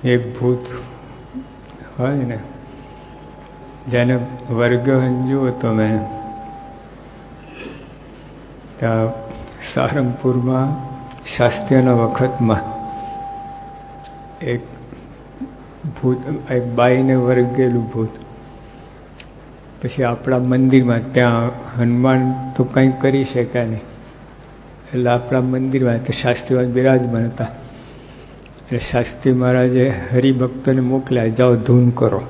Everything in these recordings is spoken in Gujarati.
એક ભૂત હોય ને, જેને વર્ગ જુઓ તમે ત્યાં સારંગપુરમાં શાસ્ત્રીના વખતમાં એક ભૂત, એક બાઈને વર્ગેલું ભૂત. પછી આપણા મંદિરમાં ત્યાં હનુમાન તો કંઈ કરી શક્યા નહીં, એટલે આપણા મંદિરમાં તો શાસ્ત્રીમાં બિરાજમાન હતા. એટલે શાસ્ત્રી મહારાજે હરિભક્તોને મોકલ્યા, જાઓ ધૂન કરો.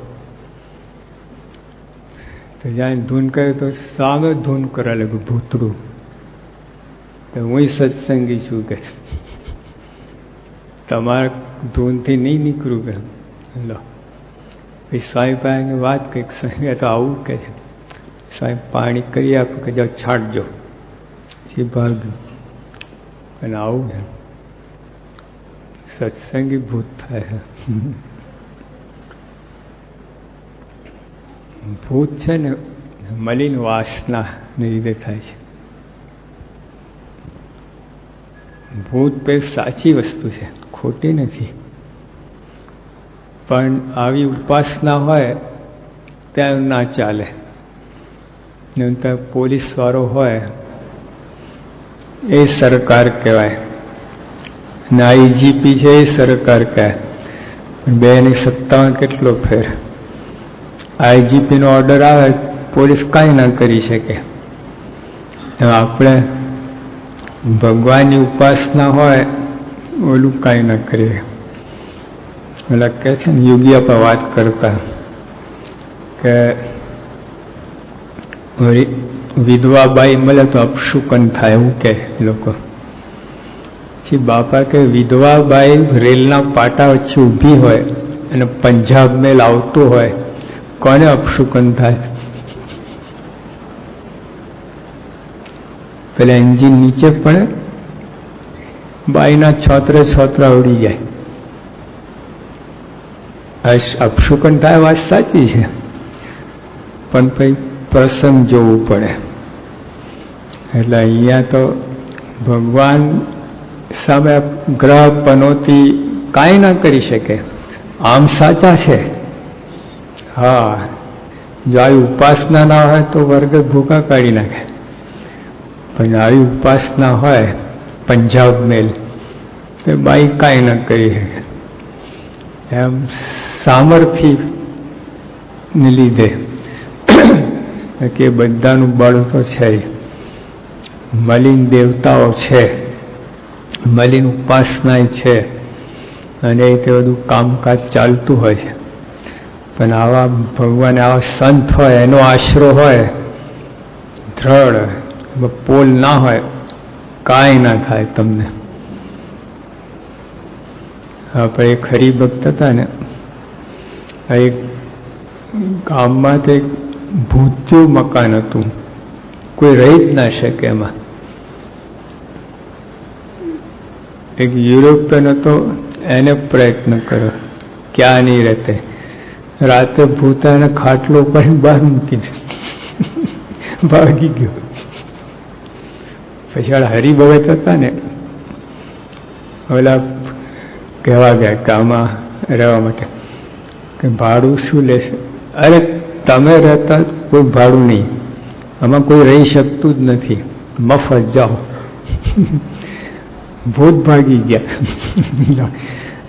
તો જ્યાં ધૂન કરે તો સામે ધૂન કરવા લાગ્યું ભૂતડું. તો હું સત્સંગી છું કે તમારા ધૂનથી નહીં નીકળું કે લો. પછી સ્વામી પાસે વાત કંઈક સંગે તો આવું કે છે, સ્વામી પાણી કરી આપો કે જાઓ છાંટજો. પછી ભાગ્યું અને આવું છે સત્સંગી ભૂત થાય. ભૂત છે ને મલિન વાસના ને લીધે થાય છે. ભૂત પે સાચી વસ્તુ છે, ખોટી નથી. પણ આવી ઉપાસના હોય ત્યાં ના ચાલે. ત્યાં પોલીસ વાળો હોય એ સરકાર કહેવાય, ને આઈજીપી છે એ સરકાર કહેવાય. 257 કેટલો ફેર. આઈજીપી નો ઓર્ડર આવે, પોલીસ કાંઈ ના કરી શકે. આપણે ભગવાનની ઉપાસના હોય ઓલું કાંઈ ના કરીએ. એટલે કહે છે ને, યોગી આપણે વાત કરતા કે વિધવા બાઈ મળે તો અપશુકન થાય, એવું કે લોકો. પછી બાપા કે વિધવા બાઈ રેલના પાટા વચ્ચે ઊભી હોય અને પંજાબ મેલ આવતું હોય, કોને અપશુકન થાય? પેલા એન્જિન નીચે પડે, બાઈના છોતરા ઉડી જાય. અપશુકન થાય, વાત સાચી છે, પણ પછી પ્રસંગ જોવું પડે. એટલે અહીંયા તો ભગવાન સામે ગ્રહ પનોતી કાંઈ ના કરી શકે. આમ સાચા છે. હા, જો આવી ઉપાસના ના હોય તો વર્ગ ભૂખા કાઢી નાખે. પણ આવી ઉપાસના હોય પંજાબ મેલ, તો બાઈ કાંઈ ના કરી શકે. એમ સામર્થ્ય ને લીધે કે બધાનું બળ તો છે, મલિન દેવતાઓ છે, મલિન ઉપાસના છે, અને એ તે બધું કામકાજ ચાલતું હોય છે. પણ આવા ભગવાન, આવા સંત હોય, એનો આશરો હોય દ્રઢ, પોલ ના હોય, કાંઈ ના થાય તમને. આપણે એક હરિભક્ત હતા ને, એક ગામમાં તો એક ભૂત્યું મકાન હતું, કોઈ રહી જ ના શકે એમાં. એક યુરોપિયન હતો, એને પ્રયત્ન કર્યો, ક્યાં નહીં રહેતે. રાતે ભૂતાને ખાટલો પર બહાર મૂકી દે, ભાગી ગયો. પછી હરિભગત હતા ને, ઓલા કહેવા ગયા કે આમાં રહેવા માટે કે ભાડું શું લેશે? અરે તમે રહેતા કોઈ ભાડું નહીં, આમાં કોઈ રહી શકતું જ નથી, મફત જાઓ. ભૂત ભાગી ગયા.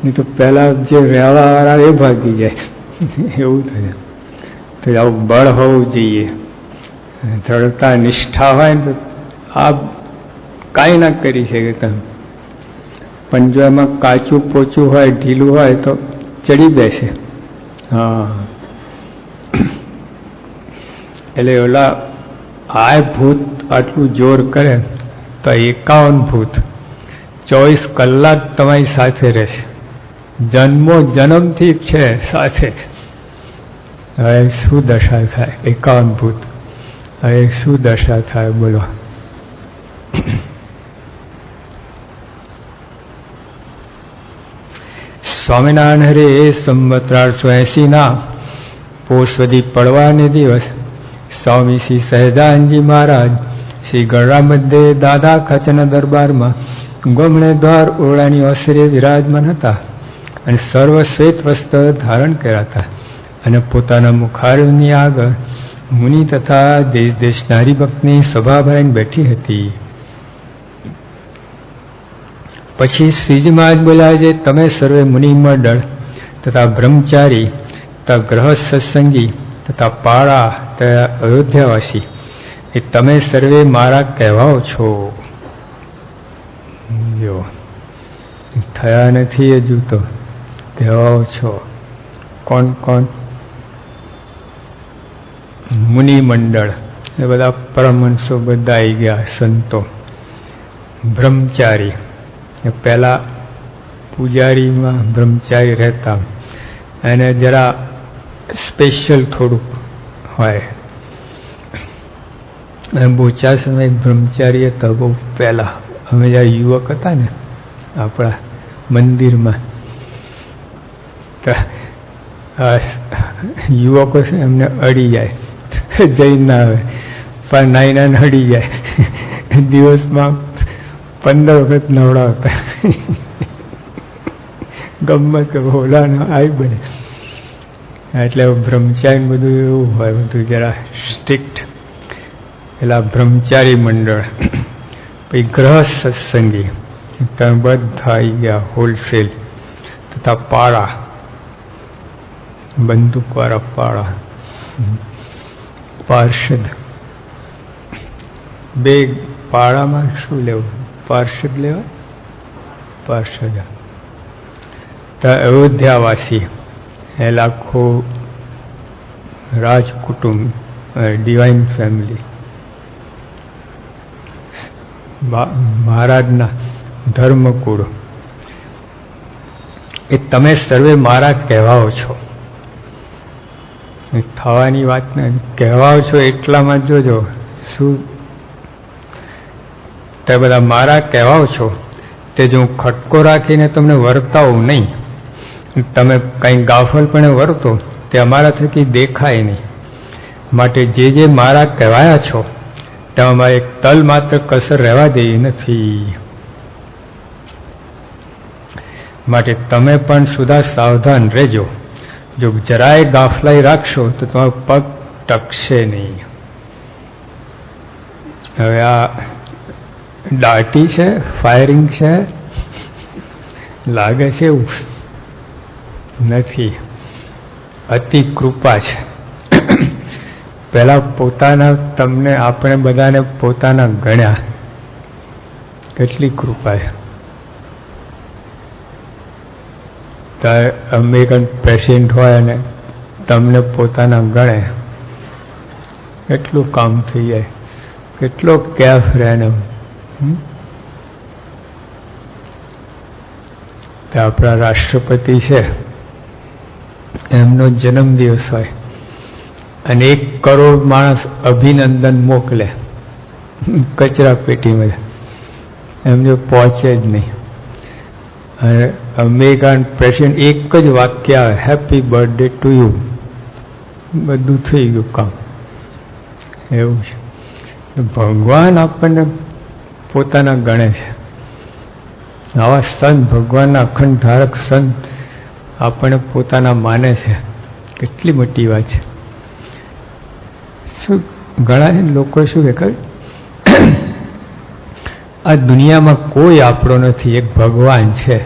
નહીં તો પેલા જે રહેવા વાળા એ ભાગી જાય, એવું થયું. તો આવું બળ હોવું જોઈએ, દ્રઢતા નિષ્ઠા હોય ને તો આ કાંઈ ના કરી શકે તમે. પણ જો એમાં કાચું પોચું હોય, ઢીલું હોય તો ચડી બેસે. હા, એટલે ઓલા આ ભૂત આટલું જોર કરે તો 51 ભૂત 24 કલાક તમારી સાથે રહેશે, જન્મો જન્મથી છે સાથે. હવે શું દશા થાય? 51 ભૂત, હવે શું દશા થાય બોલો? સ્વામિનારાયણ હરે સંવત 1880 પોષવદી પડવાને દિવસ સ્વામી શ્રી સહજાનંદજી મહારાજ શ્રી ગળરા મધ્યે દાદા ખચના દરબારમાં ગમણે દ્વાર ઓરડાની ઓસરે વિરાજમાન હતા. અને સર્વ શ્વેત વસ્ત્ર ધારણ કર્યા હતા અને પોતાના મુખારની આગળ મુનિ તથા દેશ દેશના હરિભક્તની સભા ભરાઈને બેઠી હતી. પછી શ્રીજી મહારાજ બોલ્યા છે, તમે સર્વે મુનિ મંડળ તથા બ્રહ્મચારી તથા ગ્રહ સત્સંગી તથા પાળા તથા અયોધ્યાવાસી એ તમે સર્વે મારા કહેવાઓ છો. જો થયા નથી હજુ તો કહેવાઓ છો. કોણ કોણ? મુનિ મંડળ એ બધા પરમહંસો બધા આવી ગયા, સંતો. બ્રહ્મચારી એ પહેલા પૂજારીમાં બ્રહ્મચારી રહેતા, એને જરા સ્પેશિયલ થોડુંક હોય. અને બોચા સમય બ્રહ્મચારી હતા બહુ પહેલા. અમે જ્યારે યુવક હતા ને આપણા મંદિરમાં, યુવકો છે એમને અડી જાય, જઈ ના આવે પણ નાઈને અડી જાય. દિવસમાં 15 વખત નવડાવતા. ગમત ઓલાનો આવી બને. એટલે બ્રહ્મચારી બધું એવું હોય, બધું જરા સ્ટ્રિક્ટ. પેલા બ્રહ્મચારી મંડળ, પછી ગ્રહ સત્સંગી તમે બધા આવી ગયા હોલસેલ, તથા પાળા, બંદૂકવાળા પાળા, પાર્ષદ. બે પાળામાં શું લેવું? પાર્ષદ લેવા, પાર્ષદ. અયોધ્યાવાસી એ લાખો રાજકુટુંબ, ડિવાઇન ફેમિલી, મહારાજના ધર્મકુળ, એ તમે સર્વે મારા કહેવાઓ છો. થવાની વાત ને કહેવાઓ છો એટલામાં જોજો શું તે બધા મારા કહેવાઓ છો. તે જો હું ખટકો રાખીને તમને વર્તાવું નહીં, તમે કંઈ ગાફલપણે વર્તો તે અમારા થકી દેખાય નહીં. માટે જે જે મારા કહેવાયા છો તેમાં અમારે એક તલ માત્ર કસર રહેવા દેવી નથી. માટે તમે પણ સુધા સાવધાન રહેજો. જો જરાય ગાફલાઈ રાખશો તો તમારો પગ ટકશે નહીં. હવે આ દાટી છે, ફાયરિંગ છે, લાગે છે એવું નથી. અતિ કૃપા છે. પહેલા પોતાના તમને આપણે બધાને પોતાના ગણ્યા, કેટલી કૃપા છે. અમેરિકન પ્રેસિડેન્ટ હોય અને તમને પોતાના ગણે, કેટલું કામ થઈ જાય, કેટલો કેફ રહે ને. આપણા રાષ્ટ્રપતિ છે, એમનો જન્મદિવસ હોય અને 1 કરોડ માણસ અભિનંદન મોકલે કચરા પેટીમાં, એમને પહોંચે જ નહીં. અને અમેરિકન પ્રેસિડેન્ટ એક જ વાક્ય આવે, હેપી બર્થડે ટુ યુ, બધું થઈ ગયું કામ. એવું છે. ભગવાન આપણને પોતાના ગણે છે. આવા સંત, ભગવાનના અખંડ ધારક સંત આપણને પોતાના માને છે. કેટલી મોટી વાત છે. શું ઘણા લોકો શું કે આ દુનિયામાં કોઈ આપણો નથી, એક ભગવાન છે,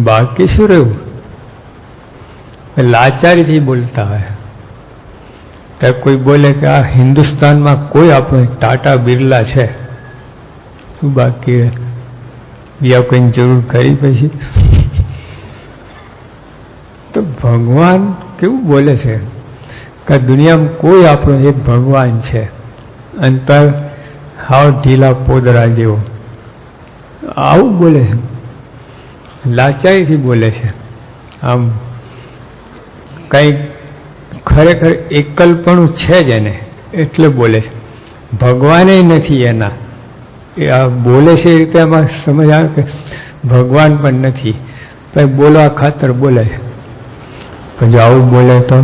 બાકી શું રહ્યું? લાચારીથી બોલતા હોય. ત્યારે કોઈ બોલે કે આ હિન્દુસ્તાનમાં કોઈ આપણો, ટાટા બિરલા છે, શું બાકી રહે? બીજા કોઈની જરૂર કરી પછી? તો ભગવાન કેવું બોલે છે કે દુનિયામાં કોઈ આપણો એક ભગવાન છે. અંતર હાવ ઢીલા પોદરા જેવો, આવું બોલે છે. લાચારીથી બોલે છે. આમ કંઈક ખરેખર એકલપણું છે જ એને, એટલે બોલે છે. ભગવાને નથી એના. એ આ બોલે છે એ રીતે આમાં સમજ આવે કે ભગવાન પણ નથી, પણ બોલવા ખાતર બોલે છે. પણ જો આવું બોલે તો,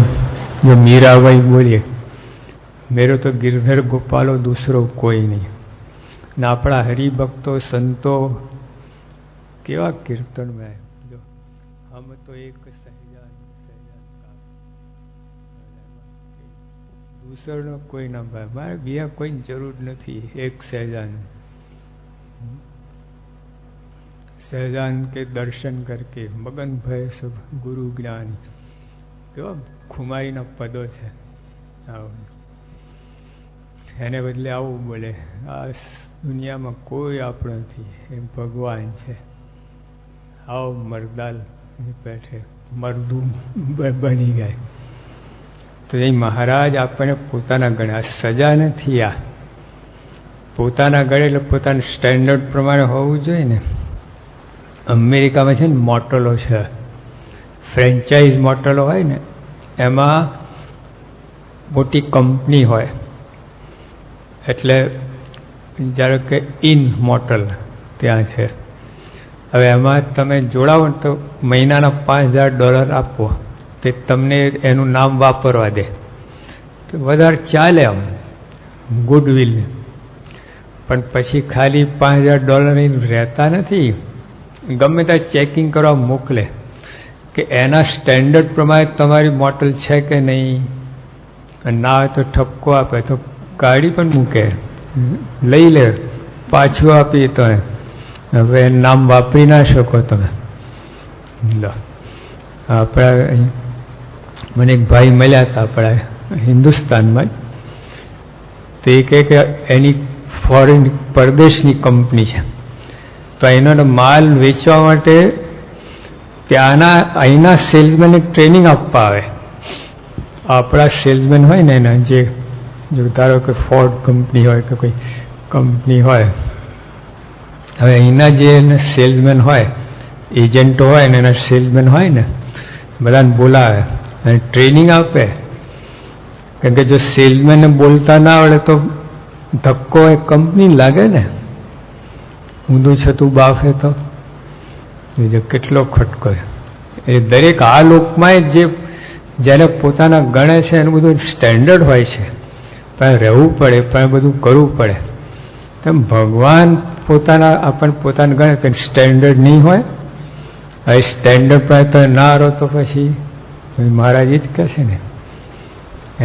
જો મીરાબાઈ બોલીએ, મેરો તો गिरधर गोपालो दूसरो कोई नहीं. ને આપણા હરિભક્તો સંતો કેવા કીર્તનમાં જો હમ તો એક સહેજાન સહેજાન કામ, દૂસરનો કોઈ ના ભાઈ, મારે બીજા કોઈની જરૂર નથી, એક સહેજાન. સહેજાન કે દર્શન કરકે મગન ભય સબ ગુરુ જ્ઞાન. કેવા ખુમારીના પદો છે. એને બદલે આવું બોલે, આ દુનિયામાં કોઈ આપણો નથી, એ ભગવાન છે. આવો મરદાલ બેઠે મરદુ બની ગયા. તો એ મહારાજ આપણને પોતાના ગણે, આ સજા નથી, આ પોતાના ગળે, એટલે પોતાના સ્ટેન્ડર્ડ પ્રમાણે હોવું જોઈએ ને. અમેરિકામાં છે ને મોટલો છે, ફ્રેન્ચાઇઝ મોટલો હોય ને, એમાં મોટી કંપની હોય, એટલે જ્યારે કે ઇન મોટલ ત્યાં છે. હવે એમાં તમે જોડાવો ને તો મહિનાના $5000 આપો, તે તમને એનું નામ વાપરવા દે, તો વધારે ચાલે આમ ગુડવિલ. પણ પછી ખાલી $5000 રહેતા નથી, ગમે ત્યાં ચેકિંગ કરવા મોકલે કે એના સ્ટેન્ડર્ડ પ્રમાણે તમારી મોટલ છે કે નહીં. ના હોય તો ઠપકો આપે તો ગાડી પણ મૂકે, લઈ લે, પાછું આપીએ તો હવે નામ વાપરી ના શકો તમે. આપણા મને એક ભાઈ મળ્યા હતા આપણા હિન્દુસ્તાનમાં, તો એ કહે કે એની ફોરેન પરદેશની કંપની છે, તો એનો માલ વેચવા માટે ત્યાંના અહીંના સેલ્સમેનને ટ્રેનિંગ આપવા આવે. આપણા સેલ્સમેન હોય ને એના, જે જો ધારો કે ફોર્ડ કંપની હોય કે કોઈ કંપની હોય, હવે અહીંના જે સેલ્સમેન હોય, એજન્ટો હોય ને એના સેલ્સમેન હોય ને, બધાને બોલાવે અને ટ્રેનિંગ આપે. કારણ કે જો સેલ્સમેનને બોલતા ના આવડે તો ધક્કો એ કંપની લાગે ને, ઊંધું છતું બાફે તો કેટલો ખટકો. એ દરેક આ લોકમાં જે જેને પોતાના ગણે છે એનું બધું સ્ટેન્ડર્ડ હોય છે, પણ રહેવું પડે, પણ બધું કરવું પડે. તેમ ભગવાન પોતાના આપણને પોતાને ગણે તો સ્ટેન્ડર્ડ નહીં હોય. હવે સ્ટેન્ડર્ડ પર તો ના રહો તો પછી મહારાજ જ કહે છે ને,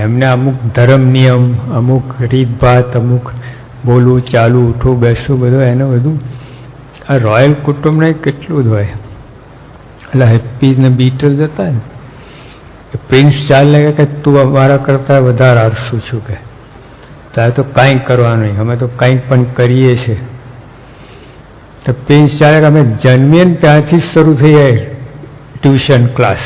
એમને અમુક ધર્મ નિયમ, અમુક રીતભાત, અમુક બોલવું ચાલવું ઉઠવું બેસવું બધું, એનું બધું આ રોયલ કુટુંબને કેટલું જ હોય. એટલે હેપીઝ ને બીટલ્સ હતા ને, પ્રિન્સ ચાર્લ્સ કે તું અમારા કરતાં વધારે આરસું છું, કે તારે તો કાંઈ કરવાનું નહીં, અમે તો કંઈક પણ કરીએ છીએ. તો પ્રિન્સ ચાર્લ્સ અમે જન્મીએ ને ત્યાંથી જ શરૂ થઈ જાય ટ્યુશન ક્લાસ,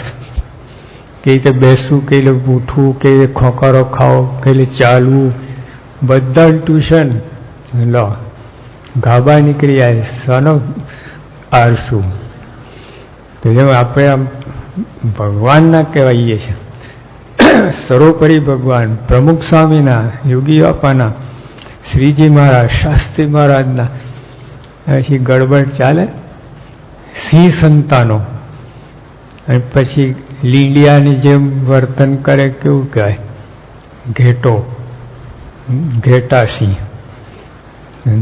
કઈ રીતે બેસવું, કઈ રીતે ઉઠવું, કઈ રીતે ખોખરો ખાવો, કઈ રીતે ચાલવું, બધા ટ્યુશન. લો ગાભા નીકળી જાય, સનો આરસું. તો જેમ આપણે આમ ભગવાનના કહેવાઈએ છીએ, સર્વોપરી ભગવાન, પ્રમુખ સ્વામીના, યોગી બાપાના, શ્રીજી મહારાજ, શાસ્ત્રી મહારાજના, પછી ગડબડ ચાલે. સિંહ સંતાનો, અને પછી લીંડિયાની જેમ વર્તન કરે, કેવું કહેવાય, ઘેટો, ઘેટા સિંહ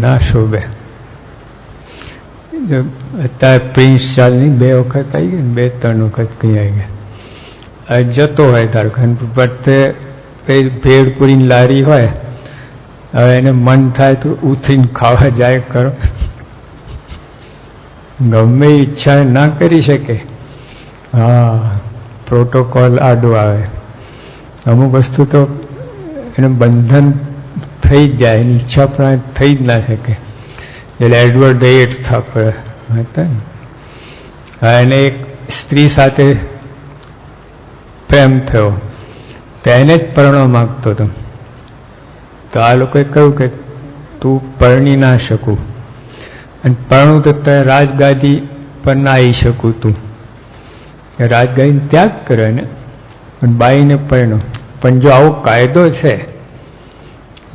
ના શોભે. અત્યારે પ્રિન્સ ચાર્લ્સની 2 વખત આવી ગઈ ને, 2-3 વખત કઈ આવી ગયા. જતો હોય તાર બધે ભેળપુરીની લારી હોય, હવે એને મન થાય તો ઉથરીને ખાવા જાય કરો, ગમે ઈચ્છા ના કરી શકે. હા, પ્રોટોકોલ આડો આવે. અમુક વસ્તુ તો એને બંધન થઈ જ જાય, એની ઈચ્છા પણ થઈ જ ના શકે. એટલે એડવર્ડ એટ હતા ને, એને એક સ્ત્રી સાથે પ્રેમ થયો, તો એને જ પરણવા માગતો હતો. તો આ લોકોએ કહ્યું કે તું પરણી ના શકું, અને પરણું તો રાજગાદી પર ના આવી શકું તું. રાજગાદીને ત્યાગ કર્યો એને, પણ બાઈને પરણો. પણ જો આવો કાયદો છે,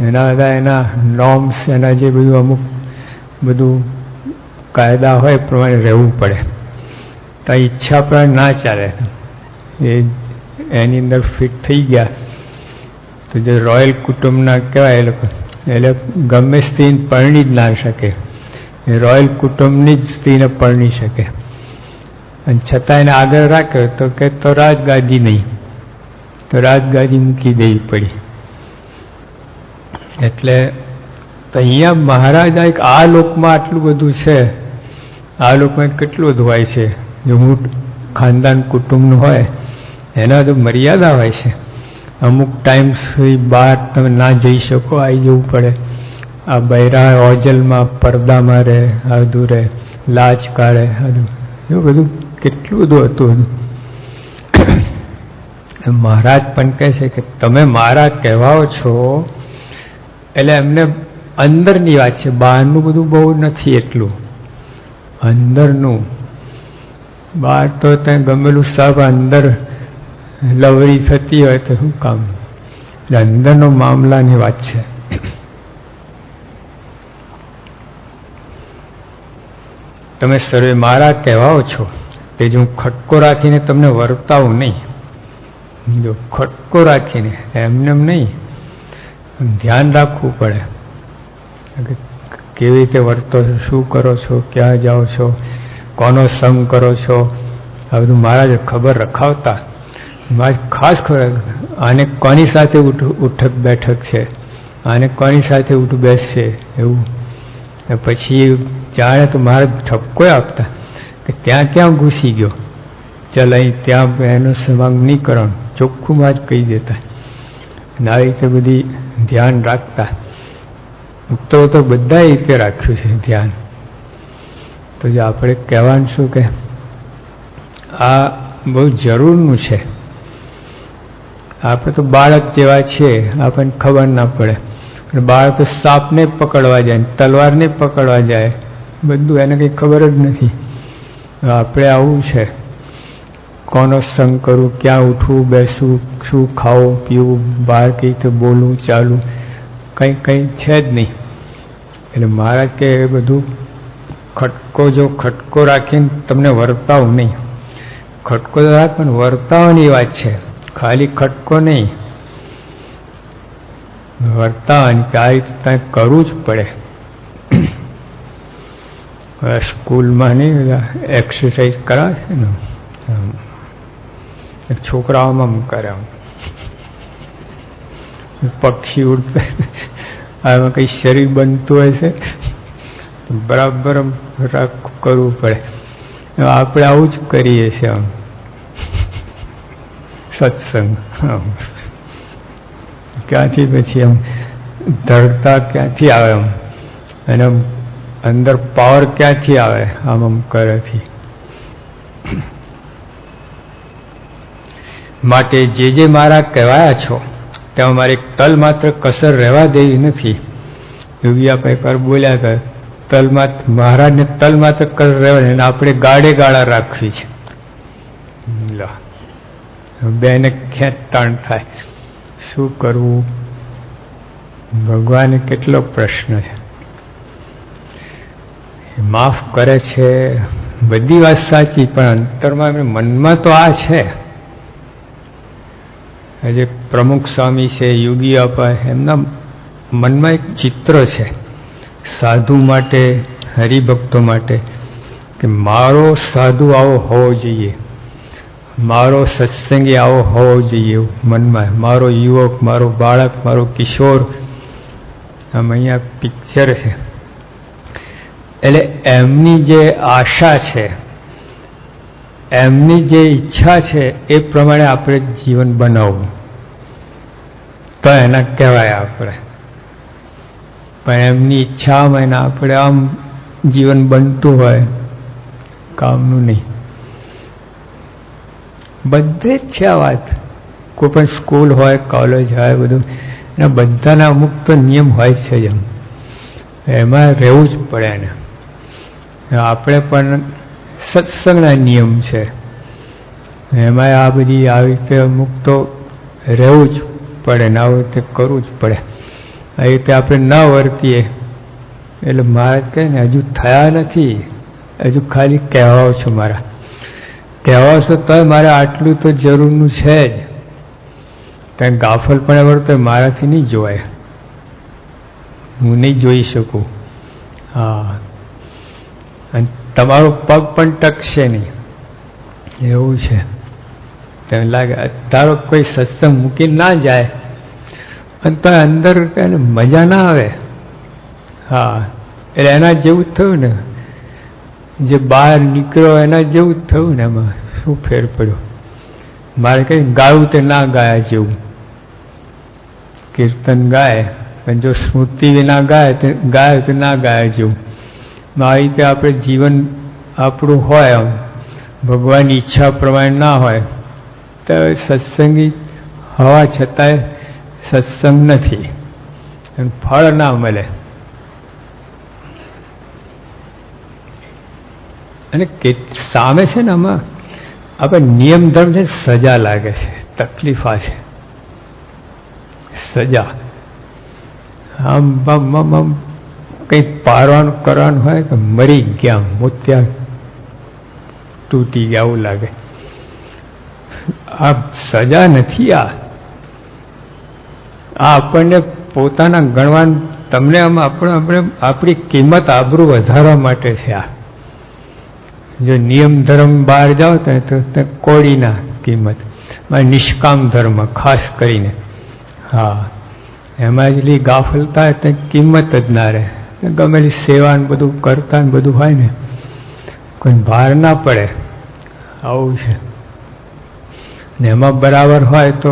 એના બધા એના નોર્મ્સ, એના જે બધું અમુક બધું કાયદા હોય પ્રમાણે રહેવું પડે. તો આ ઈચ્છા પણ ના ચાલે, એની અંદર ફિટ થઈ ગયા. તો જે રોયલ કુટુંબના કહેવાય એ લોકો, એટલે ગમે સ્ત્રીને પરણી જ ના શકે, એ રોયલ કુટુંબની જ સ્ત્રીને પરણી શકે. અને છતાં એને આગળ રાખ્યો તો કે તો રાજગાદી નહીં, તો રાજગાદી મૂકી દેવી પડી. એટલે તો અહીંયા મહારાજ આ લોકમાં આટલું બધું છે, આ લોકમાં કેટલું બધું હોય છે. જો હું ખાનદાન કુટુંબનું હોય એના તો મર્યાદા હોય છે. અમુક ટાઈમ સુધી બહાર તમે ના જઈ શકો, આવી જવું પડે. આ બૈરા ઓજલમાં પડદામાં રહે, આ બધું રહે, લાજ કાઢે, એવું બધું કેટલું બધું હતું. મહારાજ પણ કહે છે કે તમે મારા કહેવાઓ છો, એટલે એમને અંદરની વાત છે, બહારનું બધું બહુ નથી. એટલું અંદરનું, બહાર તો ત્યાં ગમેલું સબ અંદર લવરી થતી હોય તો શું કામ. એટલે અંદરનો મામલાની વાત છે. તમે સર્વે મારા કહેવાઓ છો, તે જો હું ખટકો રાખીને તમને વર્તાવું નહીં. જો ખટકો રાખીને એમને એમ નહીં, ધ્યાન રાખવું પડે. કેવી રીતે વર્તો છો, શું કરો છો, ક્યાં જાઓ છો, કોનો સંગ કરો છો, આ બધું મહારાજ ખબર રખાવતા. મહારાજ ખાસ ખબર આને કોની સાથે ઉઠક બેઠક છે, આને કોની સાથે ઉઠ બેસ છે, એવું. પછી જાણે તો મહારાજ ઠપકો આપતા કે ત્યાં ક્યાં ઘૂસી ગયો, ચાલ અહીં ત્યાં એનો સવાંગ નહીં કરવાનું, ચોખ્ખું માં જ કહી દેતા. અને આવી રીતે બધી ધ્યાન રાખતા. તો બધા રીતે રાખ્યું છે ધ્યાન. તો જે આપણે કહેવાનું શું કે આ બહુ જરૂરનું છે. આપણે તો બાળક જેવા છીએ, આપણને ખબર ના પડે. બાળક તો સાપને પકડવા જાય, તલવારને પકડવા જાય, બધું એને કંઈ ખબર જ નથી. આપણે આવું છે, કોનો સંગ કરવું, ક્યાં ઉઠવું બેસવું, શું ખાવું પીવું, બહાર કઈ રીતે બોલવું ચાલવું, કંઈ છે જ નહીં. એટલે મહારાજ કે એ બધું ખટકો, જો ખટકો રાખીને તમને વર્તાવું નહીં. ખટકો તો રાખ પણ વર્તાવાની વાત છે, ખાલી ખટકો નહીં, વર્તાવાની. કે આ રીતે કરવું જ પડે. સ્કૂલમાં નહીં એક્સરસાઇઝ કરાવે છે ને, છોકરાઓમાં કરે, પક્ષી ઉડતા, આમાં કંઈ શરીર બનતું હોય છે બરાબર કરવું પડે. આપણે આવું જ કરીએ છીએ. આમ સત્સંગ ક્યાંથી પછી આમ ધડતા ક્યાંથી આવે, આમ અને અંદર પાવર ક્યાંથી આવે આમ કરેથી. માટે જે મારા કહેવાયા છો તેમાં મારે તલ માત્ર કસર રહેવા દેવી નથી. યોગી આપણે કર બોલ્યા કર, તલ માત્ર મહારાજને તલ માત્ર કસર રહેવા દે, આપણે ગાડે ગાળા રાખવી છે. બેને ખેંચતાણ થાય, શું કરવું. ભગવાને કેટલો પ્રશ્ન છે. માફ કરે છે, બધી વાત સાચી, પણ અંતરમાં મનમાં તો આ છે. જે પ્રમુખ સ્વામી છે, યોગી આપા, એમના મનમાં એક ચિત્ર છે સાધુ માટે, હરિભક્તો માટે, કે મારો સાધુ આવો હોવો જોઈએ, મારો સત્સંગી આવો હોવો જોઈએ મનમાં. મારો યુવક, મારો બાળક, મારો કિશોર, આમ અહીંયા પિક્ચર છે. એટલે એમની જે આશા છે, એમની જે ઈચ્છા છે એ પ્રમાણે આપણે જીવન બનાવવું, તો એના કહેવાય આપણે. પણ એમની ઈચ્છામાં એના આપણે આમ જીવન બનતું હોય, કામનું નહીં. બધે જ છે આ વાત. કોઈ પણ સ્કૂલ હોય, કોલેજ હોય, બધું એના બધાના અમુક તો નિયમ હોય છે જ, એમાં રહેવું જ પડે એને. આપણે પણ સત્સંગના નિયમ છે, એમાં આ બધી આવી રીતે અમુક તો રહેવું જ પડે ને આવી રીતે કરવું જ પડે. આ રીતે આપણે ન વર્તીએ એટલે મહારાજ કહે ને હજુ થયા નથી, હજુ ખાલી કહેવાઓ છો. મારા કહેવાઓ છો તો મારે આટલું તો જરૂરનું છે જ. કારણ ગાફલ પણ એવડ તો મારાથી નહીં જોવાય, હું નહીં જોઈ શકું. હા, અને તમારો પગ પણ ટકશે નહીં. એવું છે. તેને લાગે ધારો કોઈ સત્સંગ મૂકી ના જાય અને તો અંદર એને મજા ના આવે. હા, એટલે એના જેવું જ થયું ને, જે બહાર નીકળ્યો એના જેવું જ થયું ને. એમાં શું ફેર પડ્યો? મારે કઈ ગાયું તે ના ગાયા જેવું. કીર્તન ગાય પણ જો સ્મૃતિ વિના ગાય તો ના ગાયા જેવું. આવી રીતે આપણે જીવન આપણું હોય, આમ ભગવાનની ઈચ્છા પ્રમાણે ના હોય તો સત્સંગી હોવા છતાંય સત્સંગ નથી, ફળ ના મળે. અને સામે છે ને આમાં આપણે નિયમ ધર્મ છે, સજા લાગે છે, તકલીફ આ છે સજા. આમ કંઈ પારવાનું કરવાનું હોય તો મરી ગયા, મોતિયા તૂટી ગયા એવું લાગે. આ સજા નથી. આ આપણને પોતાના ગણવાનું, તમને આપણે આપણી કિંમત આબરૂ વધારવા માટે છે. આ જો નિયમ ધર્મ બહાર જાઓ તો કોડીના કિંમત, નિષ્કામ ધર્મ ખાસ કરીને. હા, એમાં જેટલી ગાફલતા તે કિંમત જ ના રહે. ગમેલી સેવા ને બધું કરતા ને બધું હોય ને, કોઈ ભાર ના પડે. આવું છે. ને એમાં બરાબર હોય તો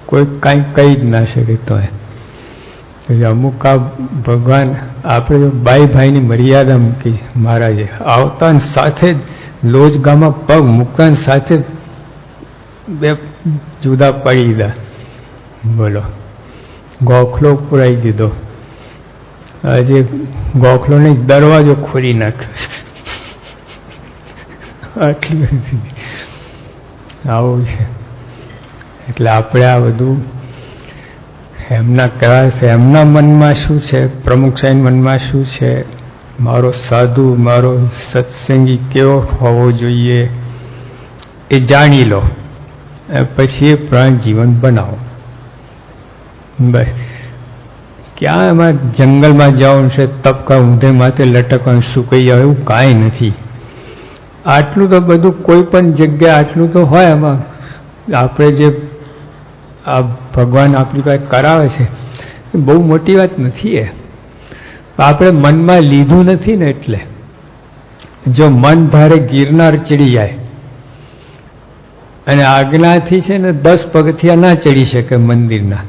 કોઈ કાંઈ કહી જ ના શકે. તો અમુક આ ભગવાન આપણે બાઈ ભાઈની મર્યાદા મૂકી મહારાજે. આવતા સાથે જ લોજગામાં પગ મૂકતા સાથે બે જુદા પડી દીધા. બોલો, ગોખલો પુરાઈ દીધો. આજે ગોખલોને દરવાજો ખોલી નાખ્યો. આટલું આવું છે. એટલે આપણે આ બધું એમના કહેવાય છે, એમના મનમાં શું છે, પ્રમુખ સાહેબ મનમાં શું છે, મારો સાધુ, મારો સત્સંગી કેવો હોવો જોઈએ એ જાણી લો, પછી એ પ્રાણ જીવન બનાવો. બસ. ક્યાં એમાં જંગલમાં જવાનું છે, તપકા ઊંધે માથે લટકવાનું સુકાઈ જાય એવું કાંઈ નથી. આટલું તો બધું કોઈ પણ જગ્યાએ આટલું તો હોય. એમાં આપણે જે આ ભગવાન આપણી પાસે કરાવે છે એ બહુ મોટી વાત નથી. એ આપણે મનમાં લીધું નથી ને. એટલે જો મન ધારે ગિરનાર ચડી જાય અને આજ્ઞાથી છે ને 10 પગથિયા ના ચડી શકે મંદિરના.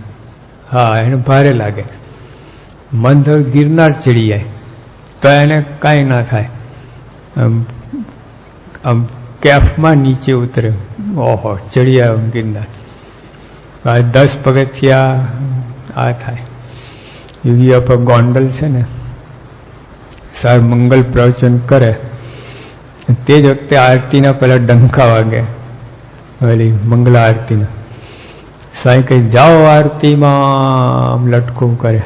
હા, એને ભારે લાગે. મન ધારે ગિરનાર ચડી જાય તો એને કાંઈ ના થાય. આમ કેફમાં નીચે ઉતરે, ઓહો ચડી આવ્યો ગિરનાર. 10 પગથિયા આ થાય. યોગી આપણા ગોંડલ છે ને, સાર મંગલ પ્રવચન કરે તે જ વખતે આરતીના પહેલા ડંકા વાગે, ઓલી મંગલા આરતીના. સાંઈ કઈ જાઓ આરતીમાં લટકું કરે.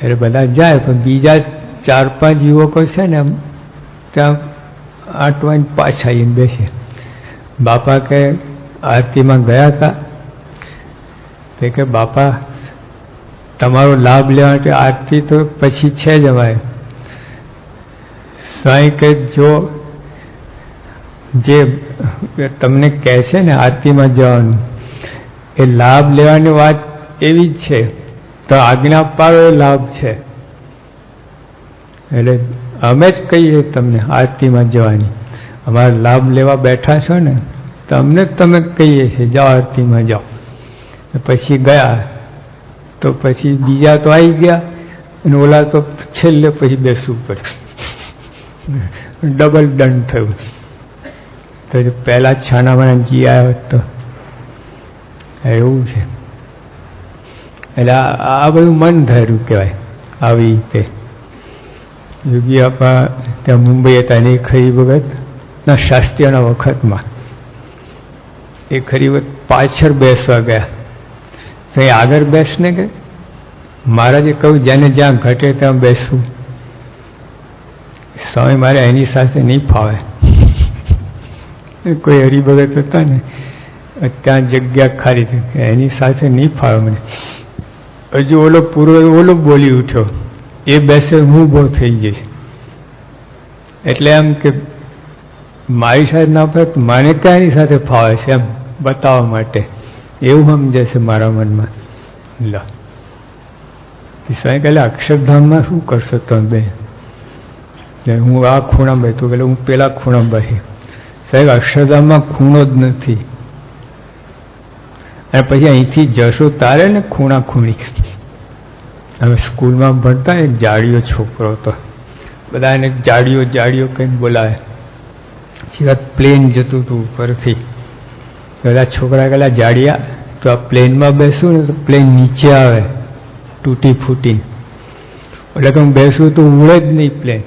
એટલે બધા જાય, પણ બીજા 4-5 યુવકો છે ને એમ ત્યાં આટવાઈને પાછા આવીને બેસે. બાપા કે આરતીમાં ગયા હતા તે કે બાપા તમારો લાભ લેવા માટે આરતી તો પછી છે જ અમારે. સાંઈ કે જો જે તમને કહે છે ને આરતીમાં જવાનું, એ લાભ લેવાની વાત એવી જ છે, તો આજ્ઞા પાડો એ લાભ છે. એટલે અમે જ કહીએ તમને આરતીમાં જવાની. અમારા લાભ લેવા બેઠા છો ને તો અમને તમે કહીએ છીએ જાઓ આરતીમાં જાઓ. પછી ગયા તો પછી બીજા તો આવી ગયા અને ઓલા તો છેલ્લે પછી બેસવું પડે. ડબલ દંડ થયું. તો પહેલા છાનામાં જી આવ્યો તો એવું છે. એટલે આ બધું મન ધાર્યું કહેવાય. આવી રીતે યોગી આપા ત્યાં મુંબઈ હતા ને, એ ખરી વખતના શાસ્ત્રીઓના વખતમાં એ ખરી વખત પાછળ બેસવા ગયા. તો એ આગળ બેસને કે મહારાજે કહ્યું જેને જ્યાં ઘટે ત્યાં બેસવું. સ્વામી મારે એની સાથે નહીં ફાવે. કોઈ હરિભગત હતા ને ત્યાં જગ્યા ખાલી થઈ, એની સાથે નહીં ફાવે મને. હજુ ઓલો પૂરો ઓલો બોલી ઉઠ્યો, એ બેસે હું બહુ થઈ જઈશ. એટલે એમ કે મારી સાથે ના ફાવે તો મને ક્યાંની સાથે ફાવે છે એમ બતાવવા માટે એવું સમજે છે મારા મનમાં. લો સ્વામી કહે અક્ષરધામમાં શું કરશો તમે? હું આ ખૂણા બેઠું એટલે હું પેલા ખૂણા બેસી. સાહેબ અક્ષરધામમાં ખૂણો જ નથી. અને પછી અહીંથી જશો તારે ને ખૂણા ખૂણી. હવે સ્કૂલમાં ભણતા એક જાડિયો છોકરો હતો, બધા એને જાડિયો કંઈક બોલાવે. સીધા પ્લેન જતું હતું ઉપરથી. બધા છોકરા કહેલા જાડિયા તો આ પ્લેનમાં બેસું ને તો પ્લેન નીચે આવે તૂટી ફૂટીને. એટલે કે હું બેસું તો ઉડે જ નહીં પ્લેન.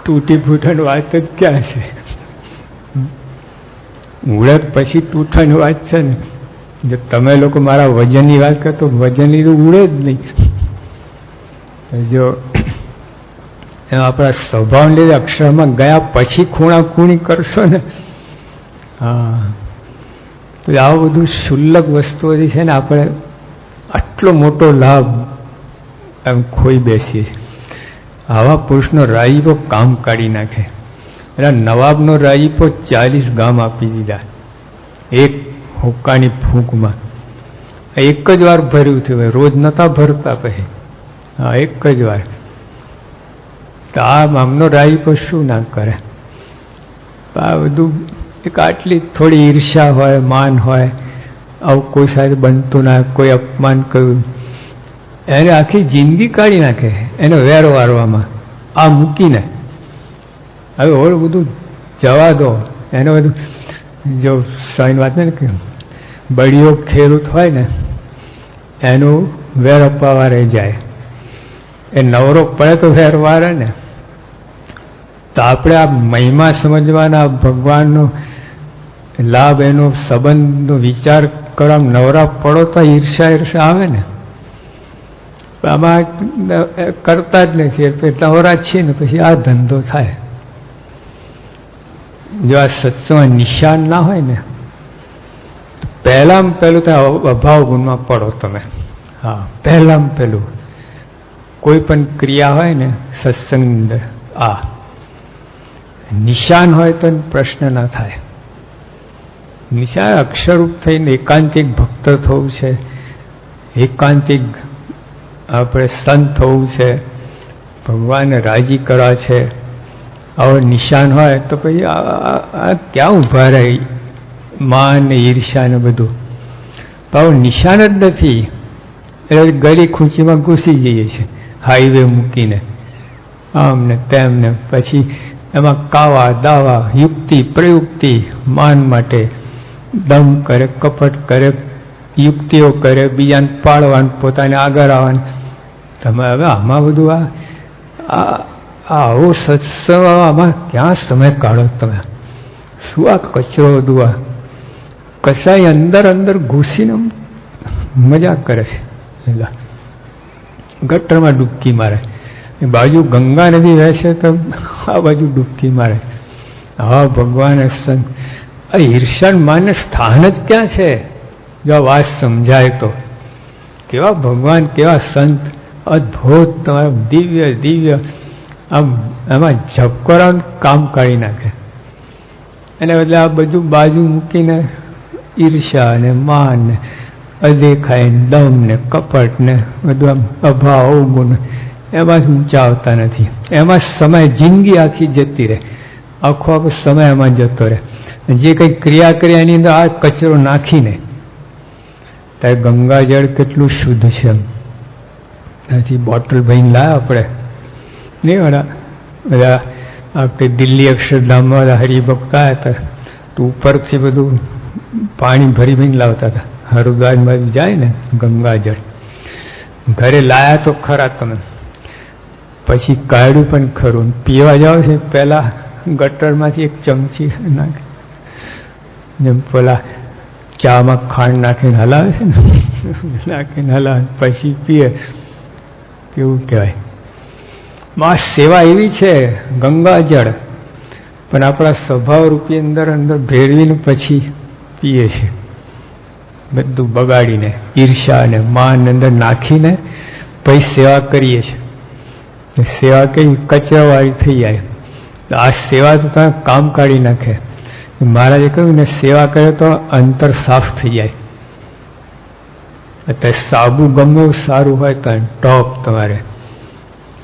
તૂટી ફૂટવાની વાત જ ક્યાં છે? ઉડે પછી તૂટવાની વાત છે ને. જો તમે લોકો મારા વજનની વાત કરતો વજનની તો ઉડે જ નહીં. જો એમ આપણા સ્વભાવને લીધે અક્ષરમાં ગયા પછી ખૂણા ખૂણી કરશો ને, હા, તો આવું બધું શુલ્લક વસ્તુઓથી છે ને આપણે આટલો મોટો લાભ એમ ખોઈ બેસીએ. આવા પુરુષનો રાજીપો કામ કાઢી નાખે. એટલે નવાબનો રાજીપો 40 ગામ આપી દીધા એક હુક્કાની ફૂંકમાં. એક જ વાર ભર્યું થયું, રોજ નતા ભરતા પછી. હા, એક જ વાર. તો આ આમનો રાજીપો શું ના કરે? આ બધું એક આટલી થોડી ઈર્ષા હોય, માન હોય, આવું કોઈ સાથે બનતું ના, કોઈ અપમાન કર્યું, એને આખી જિંદગી કાઢી નાખે એને વેર વારવામાં. આ મૂકીને હવે ઓર બધું જવા દો. એને બધું જો સાઈન વાત ને કે બળીઓ ખેડૂત હોય ને એનું વેર અપાવા રહી જાય. એ નવરો પડે તો વેર વારે ને. તો આપણે આ મહિમા સમજવાના, ભગવાનનો લાભ, એનો સંબંધનો વિચાર કરવા નવરા પડો તો ઈર્ષા આવે ને. આમાં કરતા જ નથી એટલે નવરા છીએ ને પછી આ ધંધો થાય. જો આ સત્સંગમાં નિશાન ના હોય ને, પહેલામાં પહેલું તો અભાવ ગુણમાં પડો તમે. હા, પહેલામાં પહેલું કોઈ પણ ક્રિયા હોય ને સત્સંગની અંદર આ નિશાન હોય તો પ્રશ્ન ના થાય. નિશાન અક્ષરરૂપ થઈને એકાંતિક ભક્ત થવું છે, એકાંતિક આપણે સંત થવું છે, ભગવાનને રાજી કરવા છે. આવો નિશાન હોય તો પછી આ ક્યાં ઊભા રહે માન ને ઈર્ષા ને બધું. આવું નિશાન જ નથી એટલે ગળી ખૂંચીમાં ઘૂસી જઈએ છીએ હાઈવે મૂકીને આમ ને તેમ ને. પછી એમાં કાવા દાવા, યુક્તિ પ્રયુક્તિ, માન માટે દમ કરે, કપટ કરે, યુક્તિઓ કરે, બીજાને પાડવાનું, પોતાને આગળ આવવાનું. તમે હવે આમાં બધું આવો સત્સંગ આમાં ક્યાં સમય કાઢો તમે? શું આ કચરો બધું આ કસાઈ અંદર અંદર ઘૂસીને મજા કરે છે. ગટરમાં ડૂબકી મારે, બાજુ ગંગા નદી વહેશે તો આ બાજુ ડૂબકી મારે. હા, ભગવાન સંત આ ઈર્ષણ માને સ્થાન જ ક્યાં છે? જો આ વાત સમજાય તો કેવા ભગવાન, કેવા સંત, અદ્ભુત, તમારા દિવ્ય દિવ્ય આમ એમાં ઝબકોરાનું કામ કાઢી નાખે. એને બદલે આ બધું બાજુ મૂકીને ઈર્ષા ને માન ને અદેખાય ને દમ ને કપટ ને બધું આમ અભાવ અવગુણ એમાં જ ઊંચા આવતા નથી. એમાં સમય જિંદગી આખી જતી રહે, આખો સમય એમાં જતો રહે. જે કંઈ ક્રિયા કરી એની અંદર આ કચરો નાખીને ત્યારે ગંગાજળ કેટલું શુદ્ધ છે. એમ ત્યાંથી બોટલ ભરીને લાવ્યા આપણે નહીં બધા આપણે દિલ્હી અક્ષરધામમાં હરિભક્ત આવ્યા હતા તો ઉપરથી બધું પાણી ભરી ભરીને લાવતા હતા. હરિદ્વાર બાજુ જાય ને ગંગાજળ ઘરે લાયા તો ખરા તમે, પછી કાઢ્યું પણ ખરું. પીવા જાઓ છે પહેલાં ગટરમાંથી એક ચમચી નાખે, જેમ પેલા ચામાં ખાંડ નાખીને હલાવે છે ને નાખીને હલાવે પછી પીએ. કેવું કહેવાય? માં સેવા એવી છે ગંગાજળ, પણ આપણા સ્વભાવ રૂપી અંદર અંદર ભેળવીને પછી પીએ છે, બધું બગાડીને ઈર્ષા અને માન અંદર નાખીને પછી સેવા કરીએ છીએ. સેવા કઈ કચરાવાળી થઈ જાય. આ સેવા તો તમે કામ કાઢી નાખે. મહારાજે કહ્યું ને, સેવા કરે તો અંતર સાફ થઈ જાય. અત્યારે સાબુ ગમે એવું સારું હોય તો ટોપ તમારે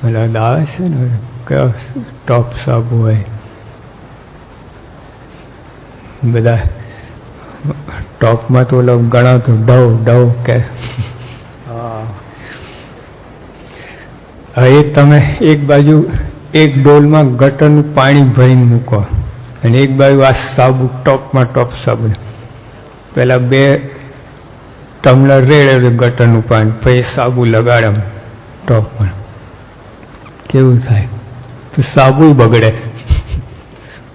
આવે છે ને, કયો ટોપ સાબુ હોય, બધા ટોપમાં તો ઓલો ગણાતો ડવ કે હવે તમે એક બાજુ એક ડોલમાં ગટરનું પાણી ભરીને મૂકો અને એક બાજુ આ સાબુ ટોપમાં ટોપ સાબુ, પેલા 2 ટમલર રેડે ગટરનું પાણી, પછી સાબુ લગાડે ટોપમાં, કેવું થાય? તો સાબુ બગડે,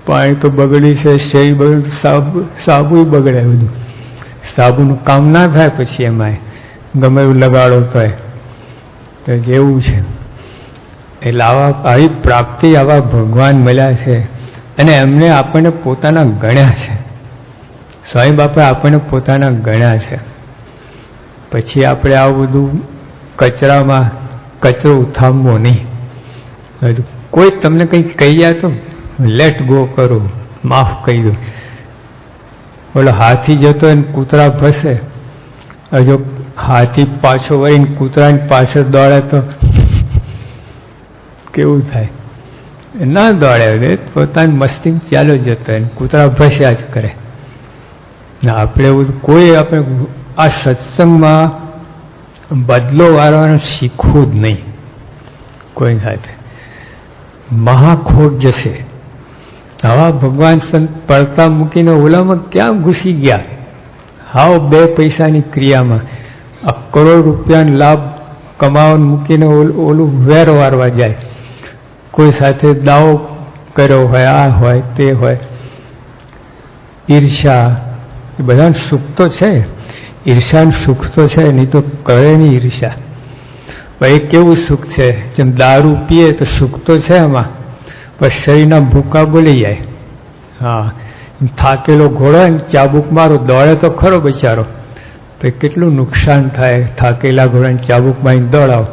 પાણી તો બગડી છે, શેરી બગડે, સાબુ બગડે, બધું સાબુનું કામ ના થાય પછી એમાં ગમે એવું લગાડો તો જેવું છે. એટલે આવી પ્રાપ્તિ, આવા ભગવાન મળ્યા છે અને એમને આપણને પોતાના ગણ્યા છે. સ્વામી બાપા આપણને પોતાના ગણ્યા છે. પછી આપણે આવું બધું કચરામાં કચરો ઉથામવો નહીં. કોઈ તમને કંઈ કહી જાય તો લેટ ગો કરો, માફ કહી દો. બોલો હાથી જતો એને કૂતરા ફસે, જો હાથી પાછો વળીને કૂતરાની પાછળ દોડે તો કેવું થાય? ના દોડે, પોતાની મસ્તી ચાલો જતો એને કૂતરા ફસ્યા જ કરે. ના આપણે એવું કોઈ, આપણે આ સત્સંગમાં બદલો વાળવાનું શીખવું જ નહીં કોઈ સાથે, મહાખોટ જશે. આવા ભગવાન સંત પડતા મૂકીને ઓલામાં ક્યાં ઘૂસી ગયા? હાવ 2 પૈસાની ક્રિયામાં આ કરોડ રૂપિયાનો લાભ કમાવાનું મૂકીને ઓલું વેર વારવા જાય. કોઈ સાથે દાવો કર્યો હોય, આ હોય તે હોય, ઈર્ષા, એ બધાનું સુખ તો છે, ઈર્ષાનું સુખ તો છે, નહીં તો કરે નહીં ઈર્ષા. ભાઈ કેવું સુખ છે? જેમ દારૂ પીએ તો સુખ તો છે એમાં, પણ શરીરના ભૂકા બોલી જાય. હા, થાકેલો ઘોડો ને ચાબુક મારો, દોડે તો ખરો બચારો, તો કેટલું નુકસાન થાય. થાકેલા ઘોડાને ચાબુક મારીને દોડાવો,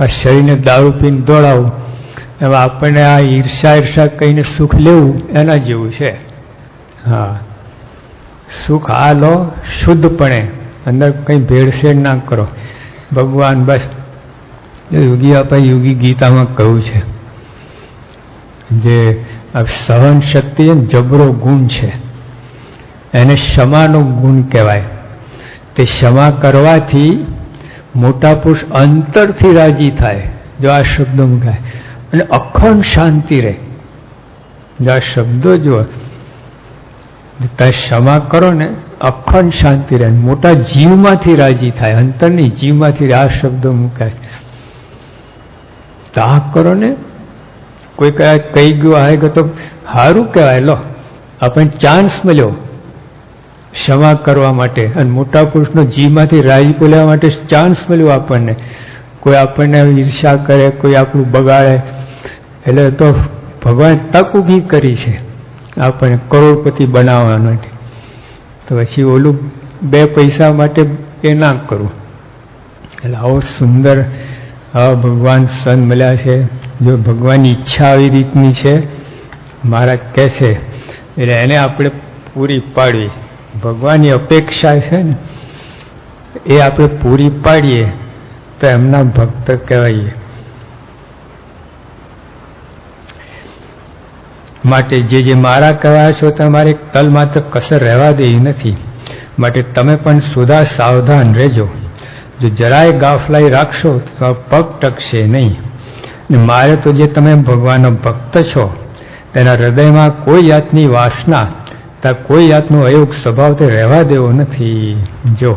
આ શરીરને દારૂ પીને દોડાવું, એમાં આપણને આ ઈર્ષા કહીને સુખ લેવું એના જેવું છે. હા, સુખ આ લો શુદ્ધપણે, અંદર કંઈ ભેળસેળ ના કરો. ભગવાન બસ યોગી આપણે યોગી ગીતામાં કહ્યું છે, જે સહન શક્તિ જબરો ગુણ છે, એને ક્ષમાનો ગુણ કહેવાય. તે ક્ષમા કરવાથી મોટા પુરુષ અંતરથી રાજી થાય. જો આ શબ્દો મુકાય અને અખંડ શાંતિ રહે. જો આ શબ્દો જો તમે ક્ષમા કરો ને, અખંડ શાંતિ રહે, મોટા જીવમાંથી રાજી થાય, અંતરની જીવમાંથી. આ શબ્દો મુકાય. તા કરો ને, કોઈ કહી ગયું આવે ગયો તો સારું કહેવાય. લો આપણને ચાન્સ મળ્યો ક્ષમા કરવા માટે, અને મોટા પુરુષનો જીવમાંથી રાજી બોલાવવા માટે ચાન્સ મળ્યો આપણને. કોઈ આપણને ઈર્ષા કરે, કોઈ આપણું બગાડે, એટલે તો ભગવાન તક ઊભી કરી છે આપણને કરોડપતિ બનાવવા માટે. તો પછી ઓલું 2 પૈસા માટે એ ના કરવું. એટલે આવો સુંદર ભગવાન સંત મળ્યા છે. જો ભગવાનની ઈચ્છા આવી રીતની છે, મહારાજ કહે છે, એટલે એને આપણે પૂરી પાડવી. ભગવાનની અપેક્ષા છે ને, એ આપણે પૂરી પાડીએ તો એમના ભક્ત કહેવાઈએ. માટે જે મારા કહેવાય છો, તમારે તલ માત્ર કસર રહેવા દેવી નથી. માટે તમે પણ સુધા સાવધાન રહેજો. જો જરાય ગાફલાઈ રાખશો તો પગ ટકશે નહીં. ને મારે તો જે તમે ભગવાનનો ભક્ત છો, તેના હૃદયમાં કોઈ જાતની વાસના, ત્યાં કોઈ જાતનો અયોગ સ્વભાવ તે રહેવા દેવો નથી. જો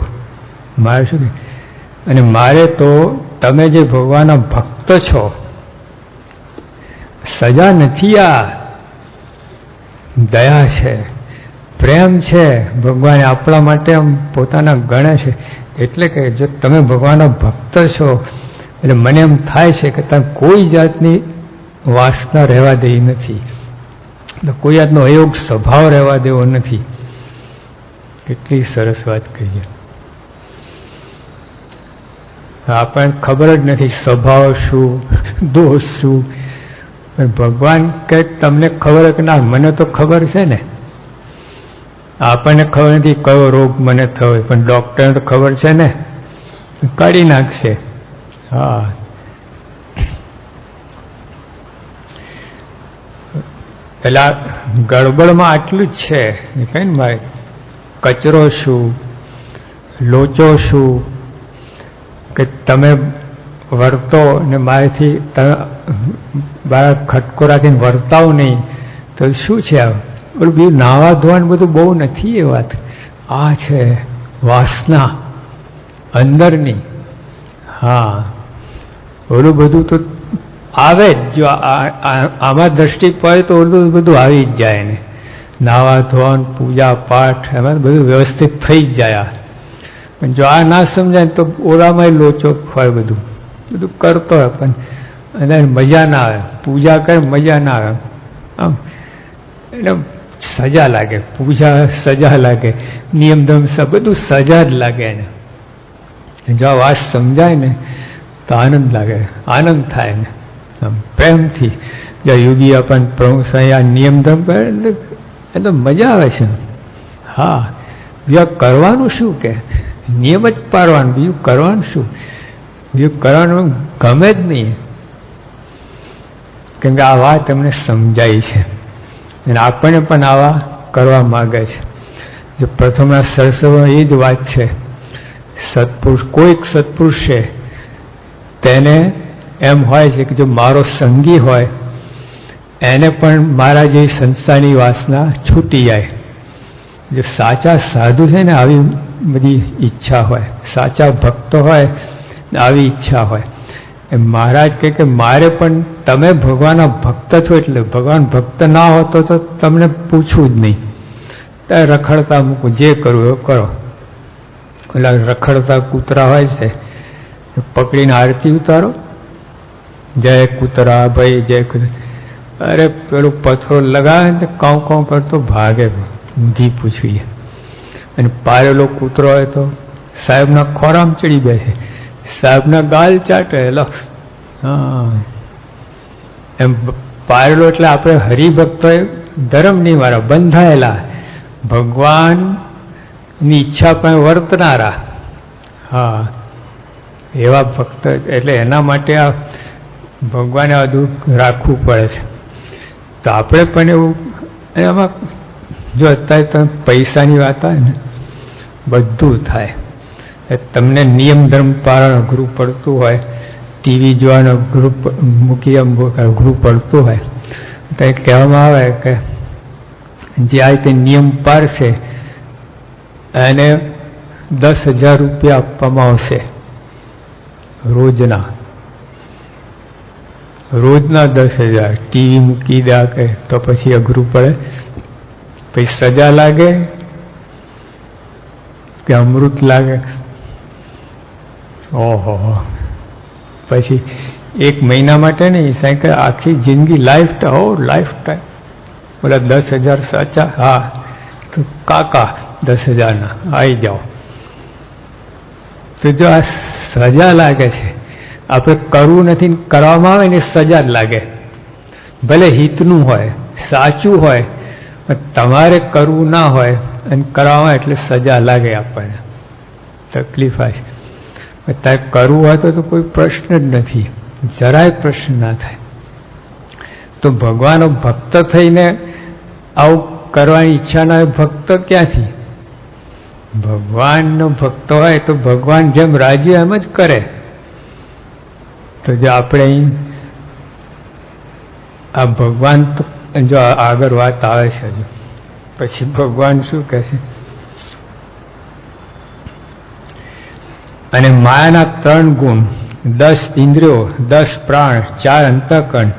મારે શું, અને મારે તો તમે જે ભગવાનના ભક્ત છો, સજા નથી, આ દયા છે, પ્રેમ છે. ભગવાન આપણા માટે આમ પોતાના ગણે છે. એટલે કે જો તમે ભગવાનના ભક્ત છો, એટલે મને એમ થાય છે કે તમે કોઈ જાતની વાસના રહેવા દેવી નથી, કોઈ જાતનો અયોગ સ્વભાવ રહેવા દેવો નથી. કેટલી સરસ વાત કહીએ. આપણને ખબર જ નથી સ્વભાવ શું, દોષ શું. પણ ભગવાન કે તમને ખબર કે ના, મને તો ખબર છે ને. આપણને ખબર નથી કયો રોગ મને થયો, પણ ડૉક્ટરને તો ખબર છે ને, કાઢી નાખશે. હા, પેલા ગડબડમાં આટલું જ છે કઈ ને મારે, કચરો શું, લોચો શું, કે તમે વર્તો ને મારેથી મારા ખટકોરાથી વર્તાવ નહીં તો શું છે? આ બધું નાવા ધોવાનું બધું બહુ નથી એ વાત. આ છે વાસના અંદરની. હા, ઓલું બધું તો આવે જ. જો આમાં દ્રષ્ટિ પડે તો ઓલું બધું આવી જ જાય ને. નાવા ધોવાનું, પૂજા પાઠ, એમાં બધું વ્યવસ્થિત થઈ જ જાય. પણ જો આ ના સમજાય તો ઓલામાં લોચો હોય, બધું બધું કરતો હોય પણ અને મજા ના આવે. પૂજા કરે મજા ના આવે, આમ એટલે સજા લાગે. પૂજા સજા લાગે, નિયમ ધર્મ બધું સજા જ લાગે એને. જો આ વાત સમજાય ને તો આનંદ લાગે, આનંદ થાય ને આમ પ્રેમથી. જો યોગી આપણને પ્રભુ આ નિયમ ધર્મ કરે એ તો મજા આવે છે. હા, બીજા કરવાનું શું, કે નિયમ જ પાડવાનું, બીજું કરવાનું શું? બીજું કરવાનું ગમે જ નહીં. કેમ કે આ વાત એમને સમજાય છે અને આપણને પણ આવા કરવા માગે છે. જો પ્રથમના સરસવમાં એ જ વાત છે. સત્પુરુષ, કોઈક સત્પુરુષ છે તેને એમ હોય છે કે જો મારો સંગી હોય એને પણ મારા જેવી સંસારની વાસના છૂટી જાય. જો સાચા સાધુ છે ને આવી બધી ઈચ્છા હોય, સાચા ભક્તો હોય આવી ઈચ્છા હોય. મહારાજ કહે કે મારે પણ, તમે ભગવાનના ભક્ત છો એટલે, ભગવાન ભક્ત ના હોતો તો તમને પૂછવું જ નહીં. ત્યારે રખડતા મૂકું, જે કરવું એવું કરો. પેલા રખડતા કૂતરા હોય છે, પકડીને આરતી ઉતારો, જય કૂતરા ભાઈ જય કૂતરા. અરે પેલું પથ્થરો લગાવે ને કાઉ કાઉ કરતો ભાગે, ઊંધી પૂછવી. અને પારેલો કૂતરો હોય તો સાહેબના ખોરામ ચડી બેસે, સાહેબના ગાલ ચાટે. હા, એમ પારેલો એટલે આપણે હરિભક્તો ધર્મની વાળા, બંધાયેલા, ભગવાનની ઈચ્છા પણ વર્તનારા. હા, એવા ભક્ત. એટલે એના માટે આ ભગવાને આ બધું રાખવું પડે છે. તો આપણે પણ એવું એમાં, જો અત્યારે તમે પૈસાની વાત આવે ને બધું થાય. તમને નિયમ ધર્મ પાળવાનું અઘરું પડતું હોય, ટીવી જોવાનું અઘરું મૂકી અઘરું પડતું હોય, તો કહેવામાં આવે કે જે આ રીતે નિયમ પાળશે એને 10,000 રૂપિયા આપવામાં આવશે રોજના. રોજના 10,000. ટીવી મૂકી દે કે તો પછી અઘરું પડે, પછી સજા લાગે કે અમૃત લાગે. ઓહો, પછી 1 મહિના માટે નહીં, સાહેબ આખી જિંદગી, લાઈફ ટાઈમ. બોલા 10,000 સાચા? હા, તો કાકા 10,000ના આવી જાઓ. તો જો આ સજા લાગે છે, આપણે કરવું નથી, કરવામાં આવે ને સજા જ લાગે. ભલે હિતનું હોય, સાચું હોય, પણ તમારે કરવું ના હોય અને કરવામાં એટલે સજા લાગે. આપણને તકલીફ આવે. તારે કરવું હોય તો કોઈ પ્રશ્ન જ નથી, જરાય પ્રશ્ન ના થાય. તો ભગવાનનો ભક્ત થઈને આવું કરવાની ઈચ્છા ના હોય, ભક્ત ક્યાંથી? ભગવાનનો ભક્ત હોય તો ભગવાન જેમ રાજી એમ જ કરે. તો જો આપણે અહીં આ ભગવાન, જો આગળ વાત આવે છે હજુ પછી ભગવાન શું કહે છે? અને માયાના 3 ગુણ, 10 ઇન્દ્રિયો, 10 પ્રાણ, 4 અંતઃકરણ,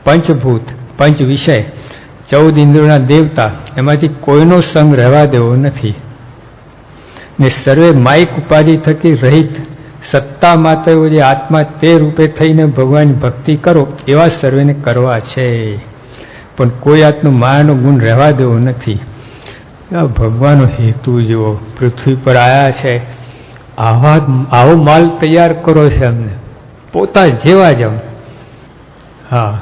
પંચભૂત, 5 વિષય, 14 ઇન્દ્રિયોના દેવતા, એમાંથી કોઈનો સંગ રહેવા દેવો નથી. ને સર્વે માઇક ઉપાધિ થકી રહિત, સત્તા માત્ર જે આત્મા તે રૂપે થઈને ભગવાનની ભક્તિ કરો એવા સર્વેને કરવા છે. પણ કોઈ આત્મા માયાનો ગુણ રહેવા દેવો નથી. ભગવાનનો હેતુ જુઓ. પૃથ્વી પર આવ્યા છે, આવો માલ તૈયાર કરો છે અમને, પોતા જેવા જ. હા,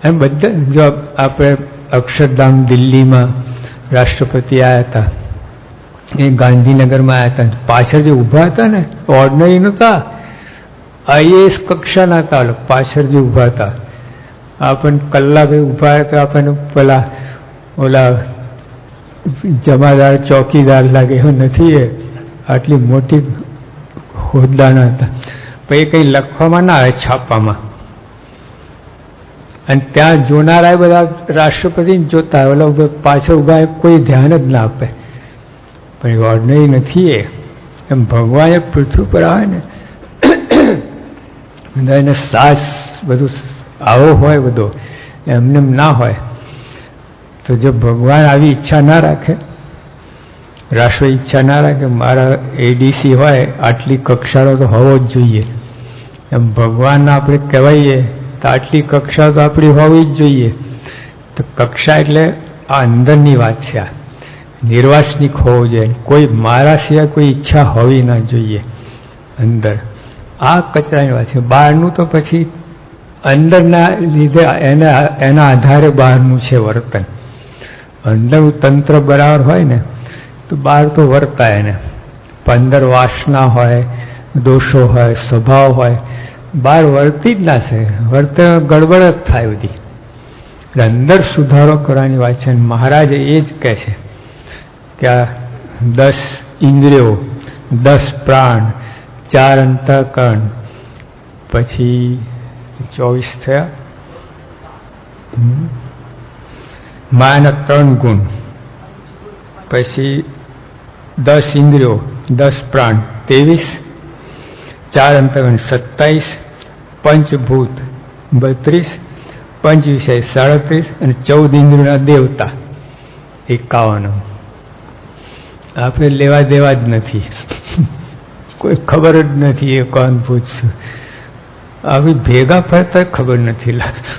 અને બધા જો આપણે અક્ષરધામ દિલ્હીમાં રાષ્ટ્રપતિ આવ્યા હતા, એ ગાંધીનગરમાં આવ્યા હતા, પાછળ જે ઊભા હતા ને ઓર્ડિનરી નહોતા, IAS કક્ષાના હતા, પાછળ જે ઊભા હતા. આપણને કલાકે ઊભા તો આપણને પેલા ઓલા જમાદાર ચોકીદાર લાગે, એવું નથી. એ આટલી મોટી હોદ્દાના હતા. પણ એ કંઈ લખવામાં ના આવે, છાપામાં. અને ત્યાં જોનારા બધા રાષ્ટ્રપતિને જોતા હોય, ઓલા પાછળ ઊભા કોઈ ધ્યાન જ ના આપે. પણ એ ઓર્ડિનરી નથી. એમ ભગવાન પૃથ્વી પર આવે ને એને સાસ બધું આવો હોય, બધો એમને ના હોય. તો જો ભગવાન આવી ઈચ્છા ના રાખે, રાષ્ટ્ર ઈચ્છા ના રાખે મારા ADC હોય આટલી કક્ષાનો તો હોવો જ જોઈએ, એમ ભગવાન આપણે કહેવાઈએ તો આટલી કક્ષા તો આપણી હોવી જ જોઈએ. તો કક્ષા એટલે આ અંદરની વાત છે, આ નિર્વાસનિક હોવું જોઈએ. કોઈ મારા સિવાય કોઈ ઈચ્છા હોવી ના જોઈએ અંદર. આ કચરાની વાત છે. બહારનું તો પછી અંદરના લીધે એના આધારે બહારનું છે વર્તન. અંદરનું તંત્ર બરાબર હોય ને તો બહાર તો વર્તાય ને. અંદર વાસના હોય, દોષો હોય, સ્વભાવ હોય, બહાર વર્તી જ ના છે, વર્તન ગડબડ જ થાય બધી. અંદર સુધારો કરવાની વાત છે. મહારાજ એ જ કહે છે કે આ 10 ઇન્દ્રિયો, 10 પ્રાણ, 4 અંતઃકરણ, પછી 24 થયા, માયાના 3 ગુણ, પછી 10 ઇન્દ્રિયો, 10 પ્રાણ 23, 4 અંતઃકરણ 27, પંચભૂત 32, પંચ વિષય 37 અને 14 ઇન્દ્રિયોના દેવતા 51. આપણે લેવા દેવા જ નથી, કોઈ ખબર જ નથી એ કોણ ભૂત છે. આવી ભેગા ફરતા ખબર નથી લાગતી.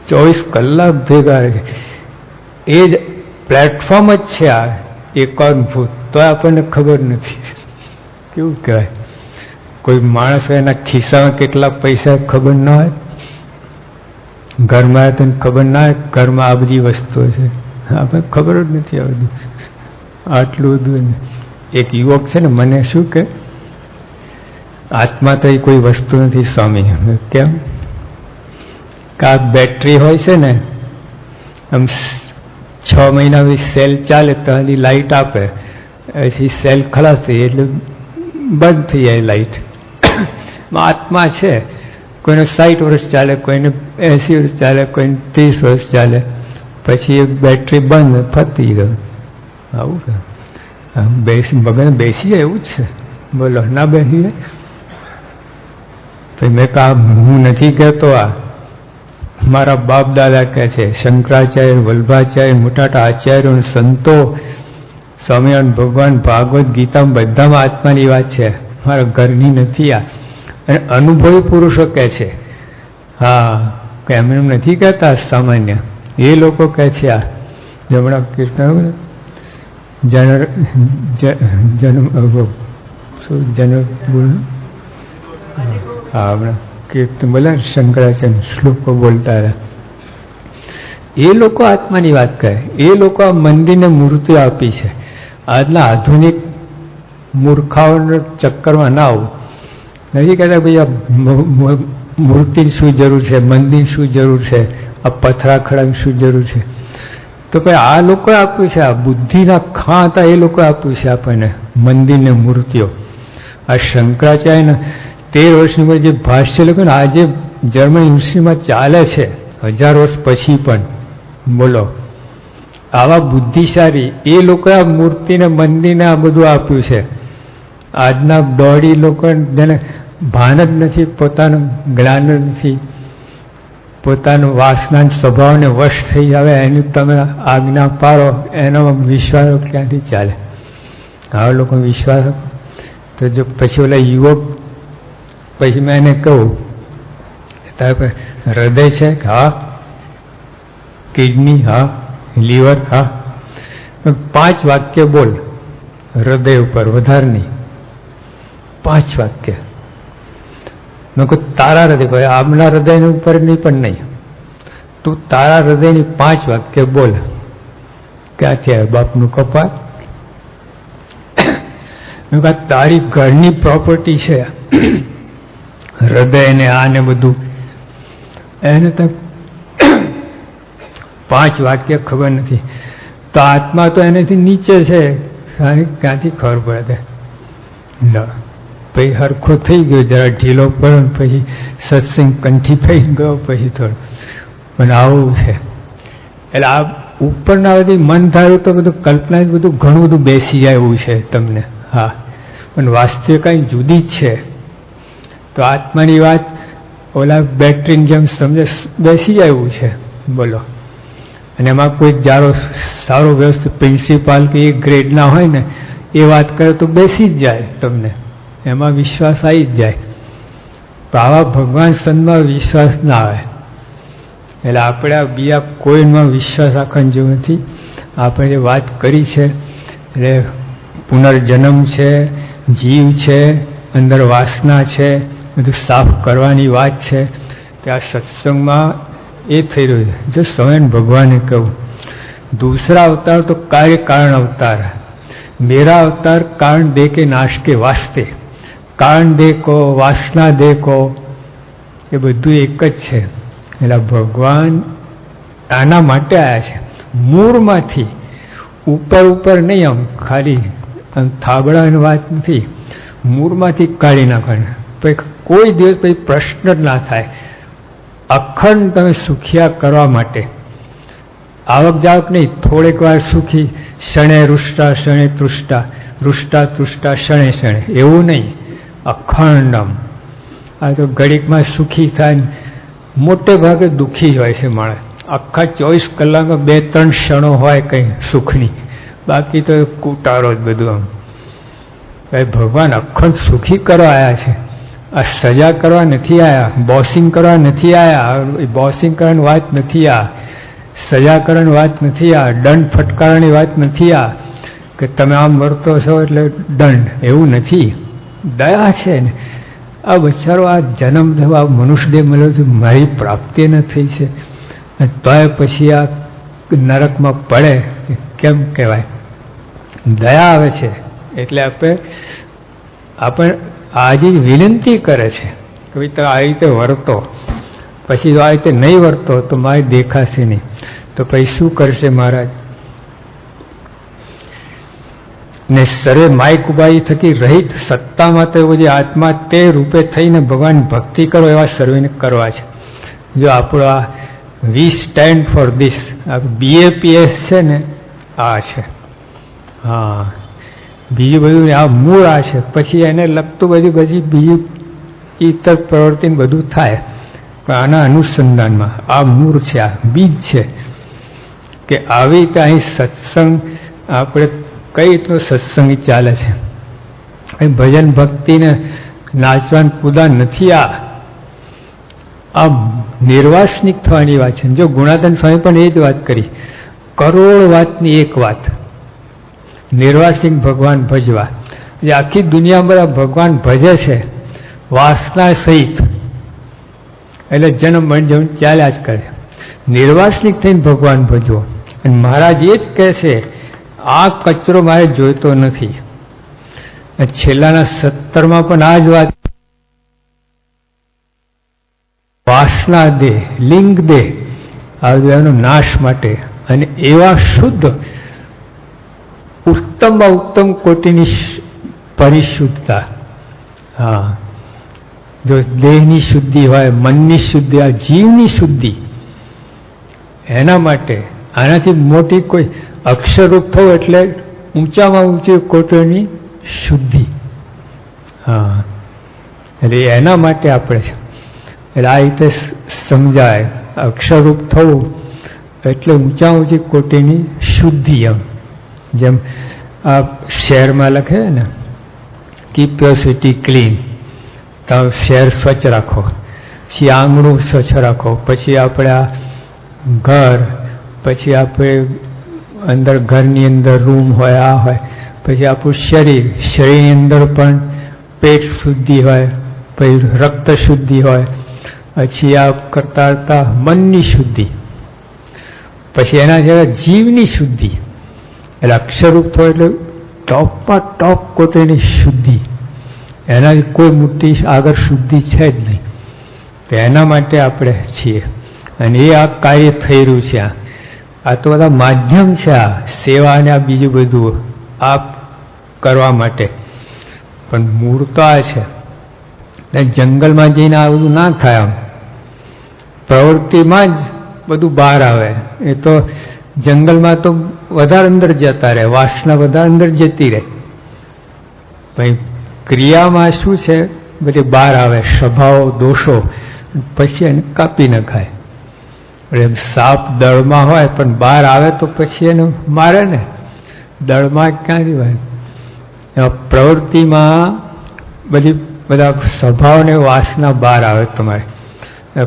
24 કલાક ભેગા રહે, એ જ પ્લેટફોર્મ જ છે આ એકાંત ભૂત, તો આપણને ખબર નથી. કેવું કહેવાય, કોઈ માણસ એના ખિસ્સામાં કેટલા પૈસા ખબર ના હોય, ઘરમાં તને ખબર ના હોય ઘરમાં આ બધી વસ્તુઓ છે, આપણે ખબર જ નથી આ બધું. આટલું બધું. એક યુવક છે ને મને શું કે આત્મા તો એ કોઈ વસ્તુ નથી સ્વામી. કેમ કે આ બેટરી હોય છે ને, આમ 6 મહિના સેલ ચાલે તો લાઈટ આપે, પછી સેલ ખલાસ થઈ એટલે બંધ થઈ જાય લાઈટ. આત્મા છે, કોઈને 60 વર્ષ ચાલે, કોઈને 80 વર્ષ ચાલે, કોઈને 30 વર્ષ ચાલે, પછી એ બેટરી બંધ ફરતી ગયું. આવું કે મગન બેસી જાય એવું જ છે. બોલો ના બેસી જાય. મેં કહા હું નથી કહેતો, આ મારા બાપ દાદા કહે છે, શંકરાચાર્ય, વલ્ભાચાર્ય, મોટા આચાર્યો, સંતો, સ્વામિનારાયણ ભગવાન, ભાગવત ગીતા બધામાં આત્માની વાત છે, મારા ઘરની નથી આ. અને અનુભવી પુરુષો કહે છે. હા, એમ નથી કહેતા સામાન્ય, એ લોકો કહે છે. આ જમણા કીર્તન હા હમણાં કીર્તન બોલે શંકરાચાર્ય શ્લોકો બોલતા હતા. એ લોકો આત્માની વાત કહે. એ લોકો આ મંદિરને મૂર્તિઓ આપી છે. આજના આધુનિક મૂર્ખાઓના ચક્કરમાં ના આવું. નથી કહેતા ભાઈ આ મૂર્તિની શું જરૂર છે, મંદિર શું જરૂર છે, આ પથરા ખડાની શું જરૂર છે. તો ભાઈ આ લોકોએ આપ્યું છે, આ બુદ્ધિના ખાં હતા એ લોકોએ આપ્યું છે આપણને મંદિરને મૂર્તિઓ. આ શંકરાચાર્યના 13 વર્ષની ઉંમરે જે ભાષ્ય લખ્યું ને આજે જર્મન યુનિવર્સિટીમાં ચાલે છે 1000 વર્ષ પછી પણ. બોલો, આવા બુદ્ધિશાળી એ લોકોએ આ મૂર્તિને મંદિરને આ બધું આપ્યું છે. આજના દોડી લોકો જેને ભાન જ નથી, પોતાનું જ્ઞાન જ નથી, પોતાનું વાસના સ્વભાવને વશ થઈ આવે, એની તમે આજ્ઞા પાડો, એનો વિશ્વાસ ક્યાંથી ચાલે? આવા લોકો વિશ્વાસ. તો જો પછી ઓલા યુવક, પછી મેં એને કહું તારે હૃદય છે? હા. કિડની? હા. લીવર? હા. 5 વાક્ય બોલ હૃદય ઉપર, વધારે નહીં. 5 વાક્ય. મેં કહું તારા હૃદય પર, આમના હૃદય ઉપર નહીં, પણ નહીં. તું તારા હૃદયની 5 વાક્ય બોલ. ક્યાંથી આવે? બાપનું કપાત. તારી ઘરની પ્રોપર્ટી છે હૃદય ને આ ને બધું, એને તો 5 વાક્ય ખબર નથી. તો આત્મા તો એનાથી નીચે છે, ક્યાંથી ખબર પડે? પછી હરખો થઈ ગયો, જરા ઢીલો પડ્યો, પછી સત્સંગ કંઠી થઈ ગયો, પછી થોડું. પણ આવું છે. એટલે આ ઉપરના બધી મન ધારું તો બધું કલ્પના બધું ઘણું બધું બેસી જાય એવું છે તમને. હા, પણ વાસ્તવિક કંઈ જુદી જ છે. તો આત્માની વાત ઓલા બેટરીની જેમ સમજે બેસી જાય એવું છે. બોલો. અને એમાં કોઈ સારો વ્યવસ્થિત પ્રિન્સિપાલ કે એ ગ્રેડના હોય ને એ વાત કરે તો બેસી જ જાય તમને, એમાં વિશ્વાસ આવી જ જાય. તો આવા ભગવાન સંતમાં વિશ્વાસ ના આવે. એટલે આપણે આ બીજા કોઈમાં વિશ્વાસ રાખવાની જરૂર નથી. આપણે જે વાત કરી છે એટલે પુનર્જન્મ છે, જીવ છે, અંદર વાસના છે, બધું સાફ કરવાની વાત છે. કે આ સત્સંગમાં એ થઈ રહ્યું છે. જો સ્વયં ભગવાને કહ્યું दूसरा अवतार तो कार्य कारण अवतार है, मेरा अवतार कारण दे के नाश के वास्ते. કારણ દેખો, વાસના દેખો, એ બધું એક જ છે. એટલે ભગવાન આના માટે આવ્યા છે. મૂળમાંથી ઉપર ઉપર નહીં, આમ ખાલી આમ થાબડાની વાત નથી. મૂળમાંથી કાઢી નાખવાનું. પછી કોઈ દિવસ પછી પ્રશ્ન જ ના થાય. અખંડ તમે સુખિયા કરવા માટે આવક જાવક નહીં, થોડીક વાર સુખી, ક્ષણે રૂષ્ટા ક્ષણે તૃષ્ટા, રૂષ્ટા તૃષ્ટા ક્ષણે ક્ષણે, એવું નહીં. અખંડમ. આ તો ઘડીકમાં સુખી થાય, મોટે ભાગે દુઃખી જ હોય છે માણસ. આખા 24 કલાકમાં 2-3 ક્ષણો હોય કંઈ સુખની, બાકી તો કૂટારો જ બધું. આમ ભગવાન અખંડ સુખી કરવા આવ્યા છે. આ સજા કરવા નથી આવ્યા, બોસિંગ કરવા નથી આવ્યા. બોસિંગ કરવાની વાત નથી, આ સજા કરવાની વાત નથી, આ દંડ ફટકારવાની વાત નથી, આ કે તમે આમ વર્તો છો એટલે દંડ, એવું નથી. દયા છે ને. આ બચારો આ જન્મ થવા મનુષ્યદેહ મળ્યો છે, મારી પ્રાપ્તિ ન થઈ છે, તોય પછી આ નરકમાં પડે, કેમ કહેવાય? દયા આવે છે. એટલે આપણે આજે વિનંતી કરે છે કે ભાઈ તમે આ રીતે વર્તો, પછી જો આ રીતે નહીં વર્તો તો મારે દેખાશે નહીં. તો પછી શું કરશે મહારાજ? ને સર્વે માયક ઉપાય થકી રહિત સત્તામાં તો જે આત્મા તે રૂપે થઈને ભગવાન ભક્તિ કરો એવા સર્વેને કરવા છે. જો આપણો આ વી સ્ટેન્ડ ફોર ધીસ, આ BAPS છે ને, આ છે. હા, બીજું બધું આ મૂળ આ છે. પછી એને લગતું બધું પછી બીજું ઇતર પ્રવૃત્તિ બધું થાય, પણ આના અનુસંધાનમાં આ મૂળ છે, આ બીજ છે. કે આવી રીતે અહીં સત્સંગ આપણે કઈ રીતનો સત્સંગ ચાલે છે. અહીં ભજન ભક્તિને નાચવાન કુદા નથી. આ નિર્વાસનિક થવાની વાત છે. જો ગુણાધન સ્વામી પણ એ જ વાત કરી, કરોડ વાતની એક વાત, નિર્વાસિક ભગવાન ભજવા. જે આખી દુનિયામાં બધા ભગવાન ભજે છે વાસના સહિત, એટલે જન્મ મરણ જન્મ ચાલ્યા જ કરે. નિર્વાસનિક થઈને ભગવાન ભજવો. અને મહારાજ એ જ કહે છે આ કચરો મારે જોઈતો નથી. છેલ્લાના 17માં પણ આ જ વાત, વાસના દે, લિંગ દે, આ બધાનો નાશ માટે. અને એવા શુદ્ધ ઉત્તમમાં ઉત્તમ કોટીની પરિશુદ્ધતા. હા, જો દેહની શુદ્ધિ હોય, મનની શુદ્ધિ, આ જીવની શુદ્ધિ, એના માટે આનાથી મોટી કોઈ અક્ષરરૂપ થવું એટલે ઊંચામાં ઊંચી કોટીની શુદ્ધિ. હા, એટલે એના માટે આપણે એટલે આ રીતે સમજાય. અક્ષરરૂપ થવું એટલે ઊંચા ઊંચી કોટીની શુદ્ધિ. એમ જેમ આ શહેરમાં લખે ને, કીપ યોર સિટી ક્લીન, તો શહેર સ્વચ્છ રાખો, પછી આંગણું સ્વચ્છ રાખો, પછી આપણે આ ઘર, પછી આપણે અંદર ઘરની અંદર રૂમ હોય, આ હોય, પછી આપણું શરીર, શરીરની અંદર પણ પેટ શુદ્ધિ હોય, પછી રક્ત શુદ્ધિ હોય, પછી આ કરતા કરતા મનની શુદ્ધિ. પછી એના જેવા જીવની શુદ્ધિ, એટલે અક્ષરરૂપ થયો એટલે ટોપમાં ટોપ કોટીની શુદ્ધિ, એનાથી કોઈ મોટી આગળ શુદ્ધિ છે જ નહીં. તો એના માટે આપણે છીએ, અને એ આ કાર્ય થઈ રહ્યું છે. આ તો બધા માધ્યમ છે, આ સેવા અને આ બીજું બધું આ કરવા માટે, પણ મૂળ તો આ છે. જંગલમાં જઈને આ બધું ના થાય, આમ પ્રવૃત્તિમાં જ બધું બહાર આવે. એ તો જંગલમાં તો વધારે અંદર જતા રહે, વાસના વધારે અંદર જતી રહે. ભાઈ ક્રિયામાં શું છે, બધી બહાર આવે સ્વભાવ દોષો, પછી એને કાપી નખાય. એટલે સાપ દળમાં હોય પણ બહાર આવે તો પછી એને મારે ને, દળમાં ક્યાંથી હોય. પ્રવૃત્તિમાં બધા સ્વભાવ ને વાસના બહાર આવે તમારે,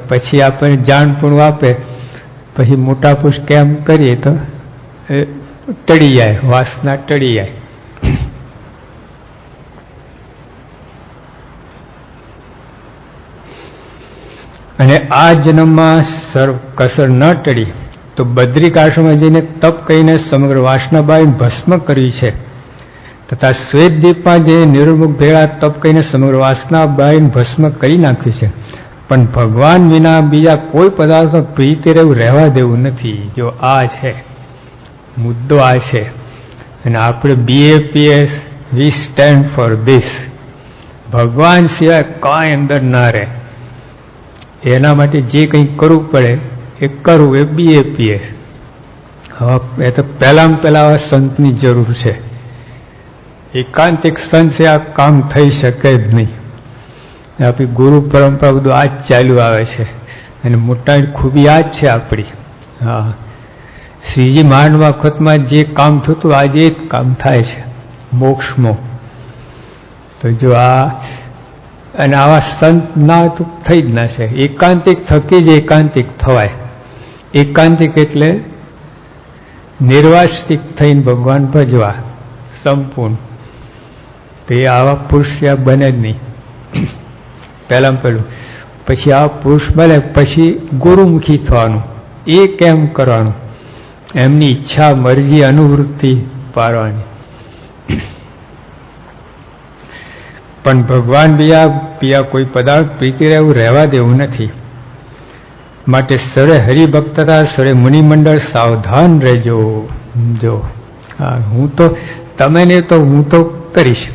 પછી આપણને જાણપણું આપે, પછી મોટા પુરુષ કેમ કરીએ તો ટળી જાય, વાસના ટળી જાય. અને આ જન્મમાં કસર ન ટળી તો બદ્રિકાશ્રમમાં જઈને તપ કરીને સમગ્ર વાસના બાળીને ભસ્મ કરવી છે, તથા શ્વેતદ્વીપમાં જઈને નિર્મુખ ભેળા તપ કરીને સમગ્ર વાસના બાળીને ભસ્મ કરી નાખ્યું છે. પણ ભગવાન વિના બીજા કોઈ પદાર્થમાં પ્રીતિ રહેવું રહેવા દેવું નથી. જો આ છે મુદ્દો, આ છે. અને આપણે BAPS V stand for this. ભગવાન સિવાય કાંઈ અંદર ના રહે, એના માટે જે કંઈ કરવું પડે એ કરવું, એ BAPS. હવે એ તો પહેલાં સંતની જરૂર છે. એકાંતિક સંત છે, આ કામ થઈ શકે જ નહીં. આપણી ગુરુ પરંપરા બધું આ જ ચાલ્યું આવે છે, અને મોટાની ખૂબી આ જ છે આપણી. હા, શ્રીજી મહાન વખતમાં જે કામ થતું આજે જ કામ થાય છે મોક્ષમાં. તો જો આ અને આવા સંત ના તો થઈ જ ના છે. એકાંતિક થકી જ એકાંતિક થવાય. એકાંતિક એટલે નિર્વાસ્તિક થઈને ભગવાન ભજવા સંપૂર્ણ. તો એ આવા પુરુષ બને જ નહીં પહેલાં પેલું. પછી આવા પુરુષ બને પછી ગુરુમુખી થવાનું. એ કેમ કરવાનું? એમની ઈચ્છા મરજી અનુવૃત્તિ પાડવાની. પણ ભગવાન બીજા કોઈ પદાર્થ પ્રીતિ રહેવું રહેવા દેવું નથી. માટે સરે હરિભક્ત તથા સરે મુનિમંડળ સાવધાન રહેજો. જો હા, હું તો તમે ને તો હું તો કરીશ.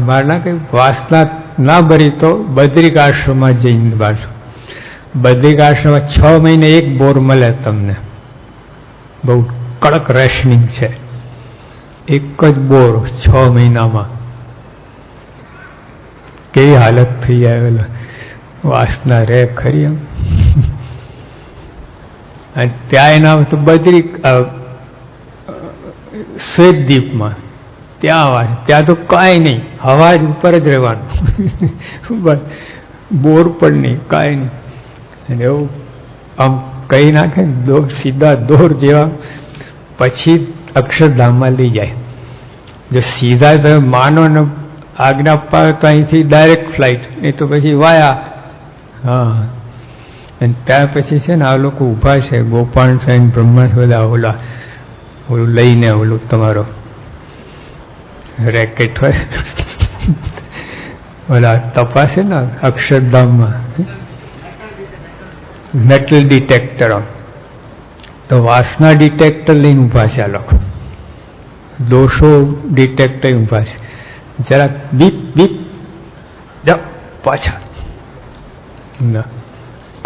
મારે ના કઈ વાસના ના ભરી તો બદ્રિકાશ્રમમાં જઈને બાજુ. બદ્રિકાશ્રમમાં 6 મહિને એક બોર મળે તમને. બહુ કડક રેશનિંગ છે, એક જ બોર 6 મહિનામાં. કેવી હાલત થઈ જાય, વાસના રે ખરી એમ. અને ત્યાં એના તો શ્વેતદ્વીપમાં ત્યાં તો કાંઈ નહીં, હવા જ ઉપર જ રહેવાનું, બસ બોર પણ નહીં, કાંઈ નહીં. અને એવું આમ કહી નાખે ને સીધા દોર જેવા, પછી અક્ષરધામમાં લઈ જાય. જો સીધા તમે માનો ને આજ્ઞા પાડે તો અહીંથી ડાયરેક્ટ ફ્લાઇટ, નહીં તો પછી વાયા. હા, અને ત્યાં પછી છે ને આ લોકો ઊભા છે, ગોપાલ સાહેબ બ્રહ્મા બધા ઓલું લઈને, ઓલું તમારો રેકેટ હોય ઓલા તપાસે ને અક્ષરધામમાં મેટલ ડિટેક્ટર, તો વાસના ડિટેક્ટર લઈને ઊભા છે આ લોકો, દોષો ડિટેક્ટર ઊભા છે. જરા બીપ બીપ જાઓ પાછા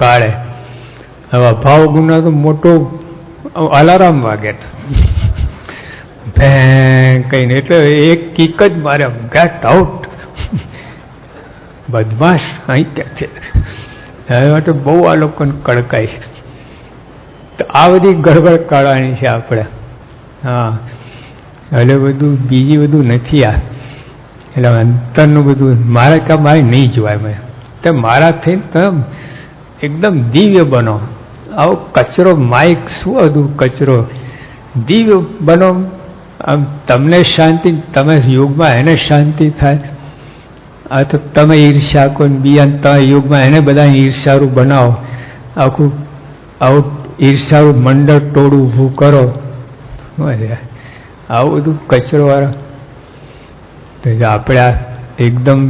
કાળે. હવે ભાવ ગુના તો મોટો અલાર્મ વાગે કઈને, એટલે એક કિક જ મારે ગેટ આઉટ, બદમાશ અહીં ક્યાં છે. એ માટે બહુ આ લોકોને કડકાય છે. તો આ બધી ગડબડ કાઢવાની છે આપણે. હા, એટલે બધું બીજી બધું નથી. આ એટલે અંતરનું બધું મારે કામ મારે નહીં જોવાય. મેં તો મારાથી તમે એકદમ દિવ્ય બનો. આવો કચરો માઇક શું હતું કચરો, દિવ્ય બનો. આમ તમને શાંતિ, તમે યોગમાં એને શાંતિ થાય. આ તો તમે ઈર્ષ્યા કોઈ બીજા તમે યોગમાં એને બધા ઈર્ષ્યારું બનાવો. આખું આવું ઈર્ષાળું મંડળ ટોળું ઊભું કરો, આવું બધું કચરોવાળા. તો આપણે આ એકદમ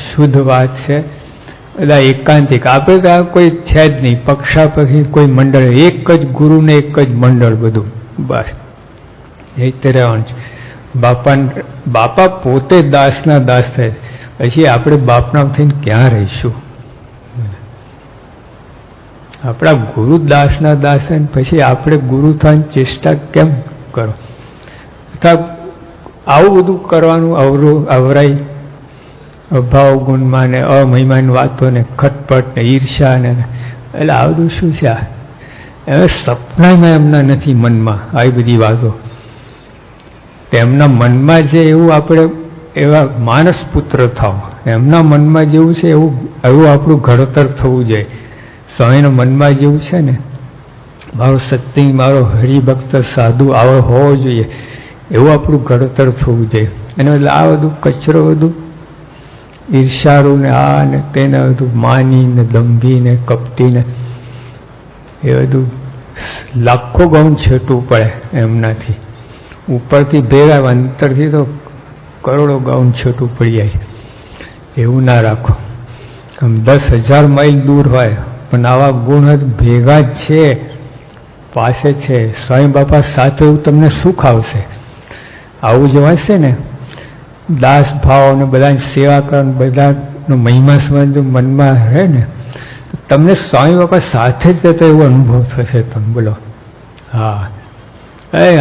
શુદ્ધ વાત છે, બધા એકાંતિક. આપણે તો આ કોઈ છે જ નહીં, પક્ષાપક્ષી કોઈ મંડળ, એક જ ગુરુ ને એક જ મંડળ, બધું બસ એ રીતે રહેવાનું છે. બાપા પોતે દાસના દાસ થાય, પછી આપણે બાપના થઈને ક્યાં રહીશું? આપણા ગુરુ દાસના દાસ થાય પછી આપણે ગુરુ થવાની ચેષ્ટા કેમ કરો? અથવા આવું બધું કરવાનું અવરાય અભાવ ગુણમાં ને અમહિમાની વાતો ને ખટપટ ને ઈર્ષા ને, એટલે આ બધું શું છે? હવે સપનામાં એમના નથી મનમાં આવી બધી વાતો. તેમના મનમાં જે એવું આપણે એવા માનસ પુત્ર થાવ, એમના મનમાં જેવું છે એવું આપણું ઘડતર થવું જોઈએ. સ્વામીના મનમાં જેવું છે ને, મારો સત્સંગ, મારો હરિભક્ત સાધુ આવો હોવો જોઈએ, એવું આપણું ઘડતર થવું જોઈએ. એને એટલે આ બધું કચરો, બધું ઈર્ષાળું ને આ ને તેને બધું માની ને દંભી ને કપટી ને એ બધું લાખો ગૌણ છેટવું પડે એમનાથી. ઉપરથી ભેગા, અંતરથી તો કરોડો ગૌણ છેટું પડી જાય. એવું ના રાખો. આમ 10,000 માઇલ દૂર હોય પણ આવા ગુણ ભેગા જ છે, પાસે છે. સ્વામી બાપા સાથે એવું તમને સુખ આવશે. આવું જો હશે ને, દાસ ભાવ ને બધાની સેવા કરવાની, બધાનો મહિમા સમજ મનમાં રહે ને, તો તમને સ્વામી બાપા સાથે જ જતો એવો અનુભવ થશે. તમે બોલો, હા,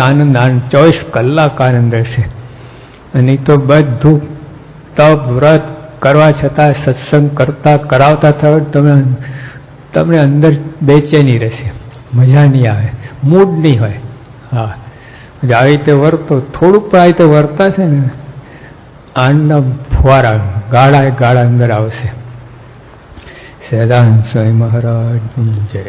આનંદ 24 કલાક આનંદ રહેશે. અને તો બધું તપ વ્રત કરવા છતાં સત્સંગ કરતા કરાવતા થયો તમને અંદર બેચેની રહેશે, મજા નહીં આવે, મૂડ નહીં હોય. હા, આવી રીતે વર્તો, થોડુંક પણ આવી રીતે વર્તા છે ને, આનંદના ફુવારા ગાળા અંદર આવશે. સદાનંદ સ્વામી મહારાજની જય.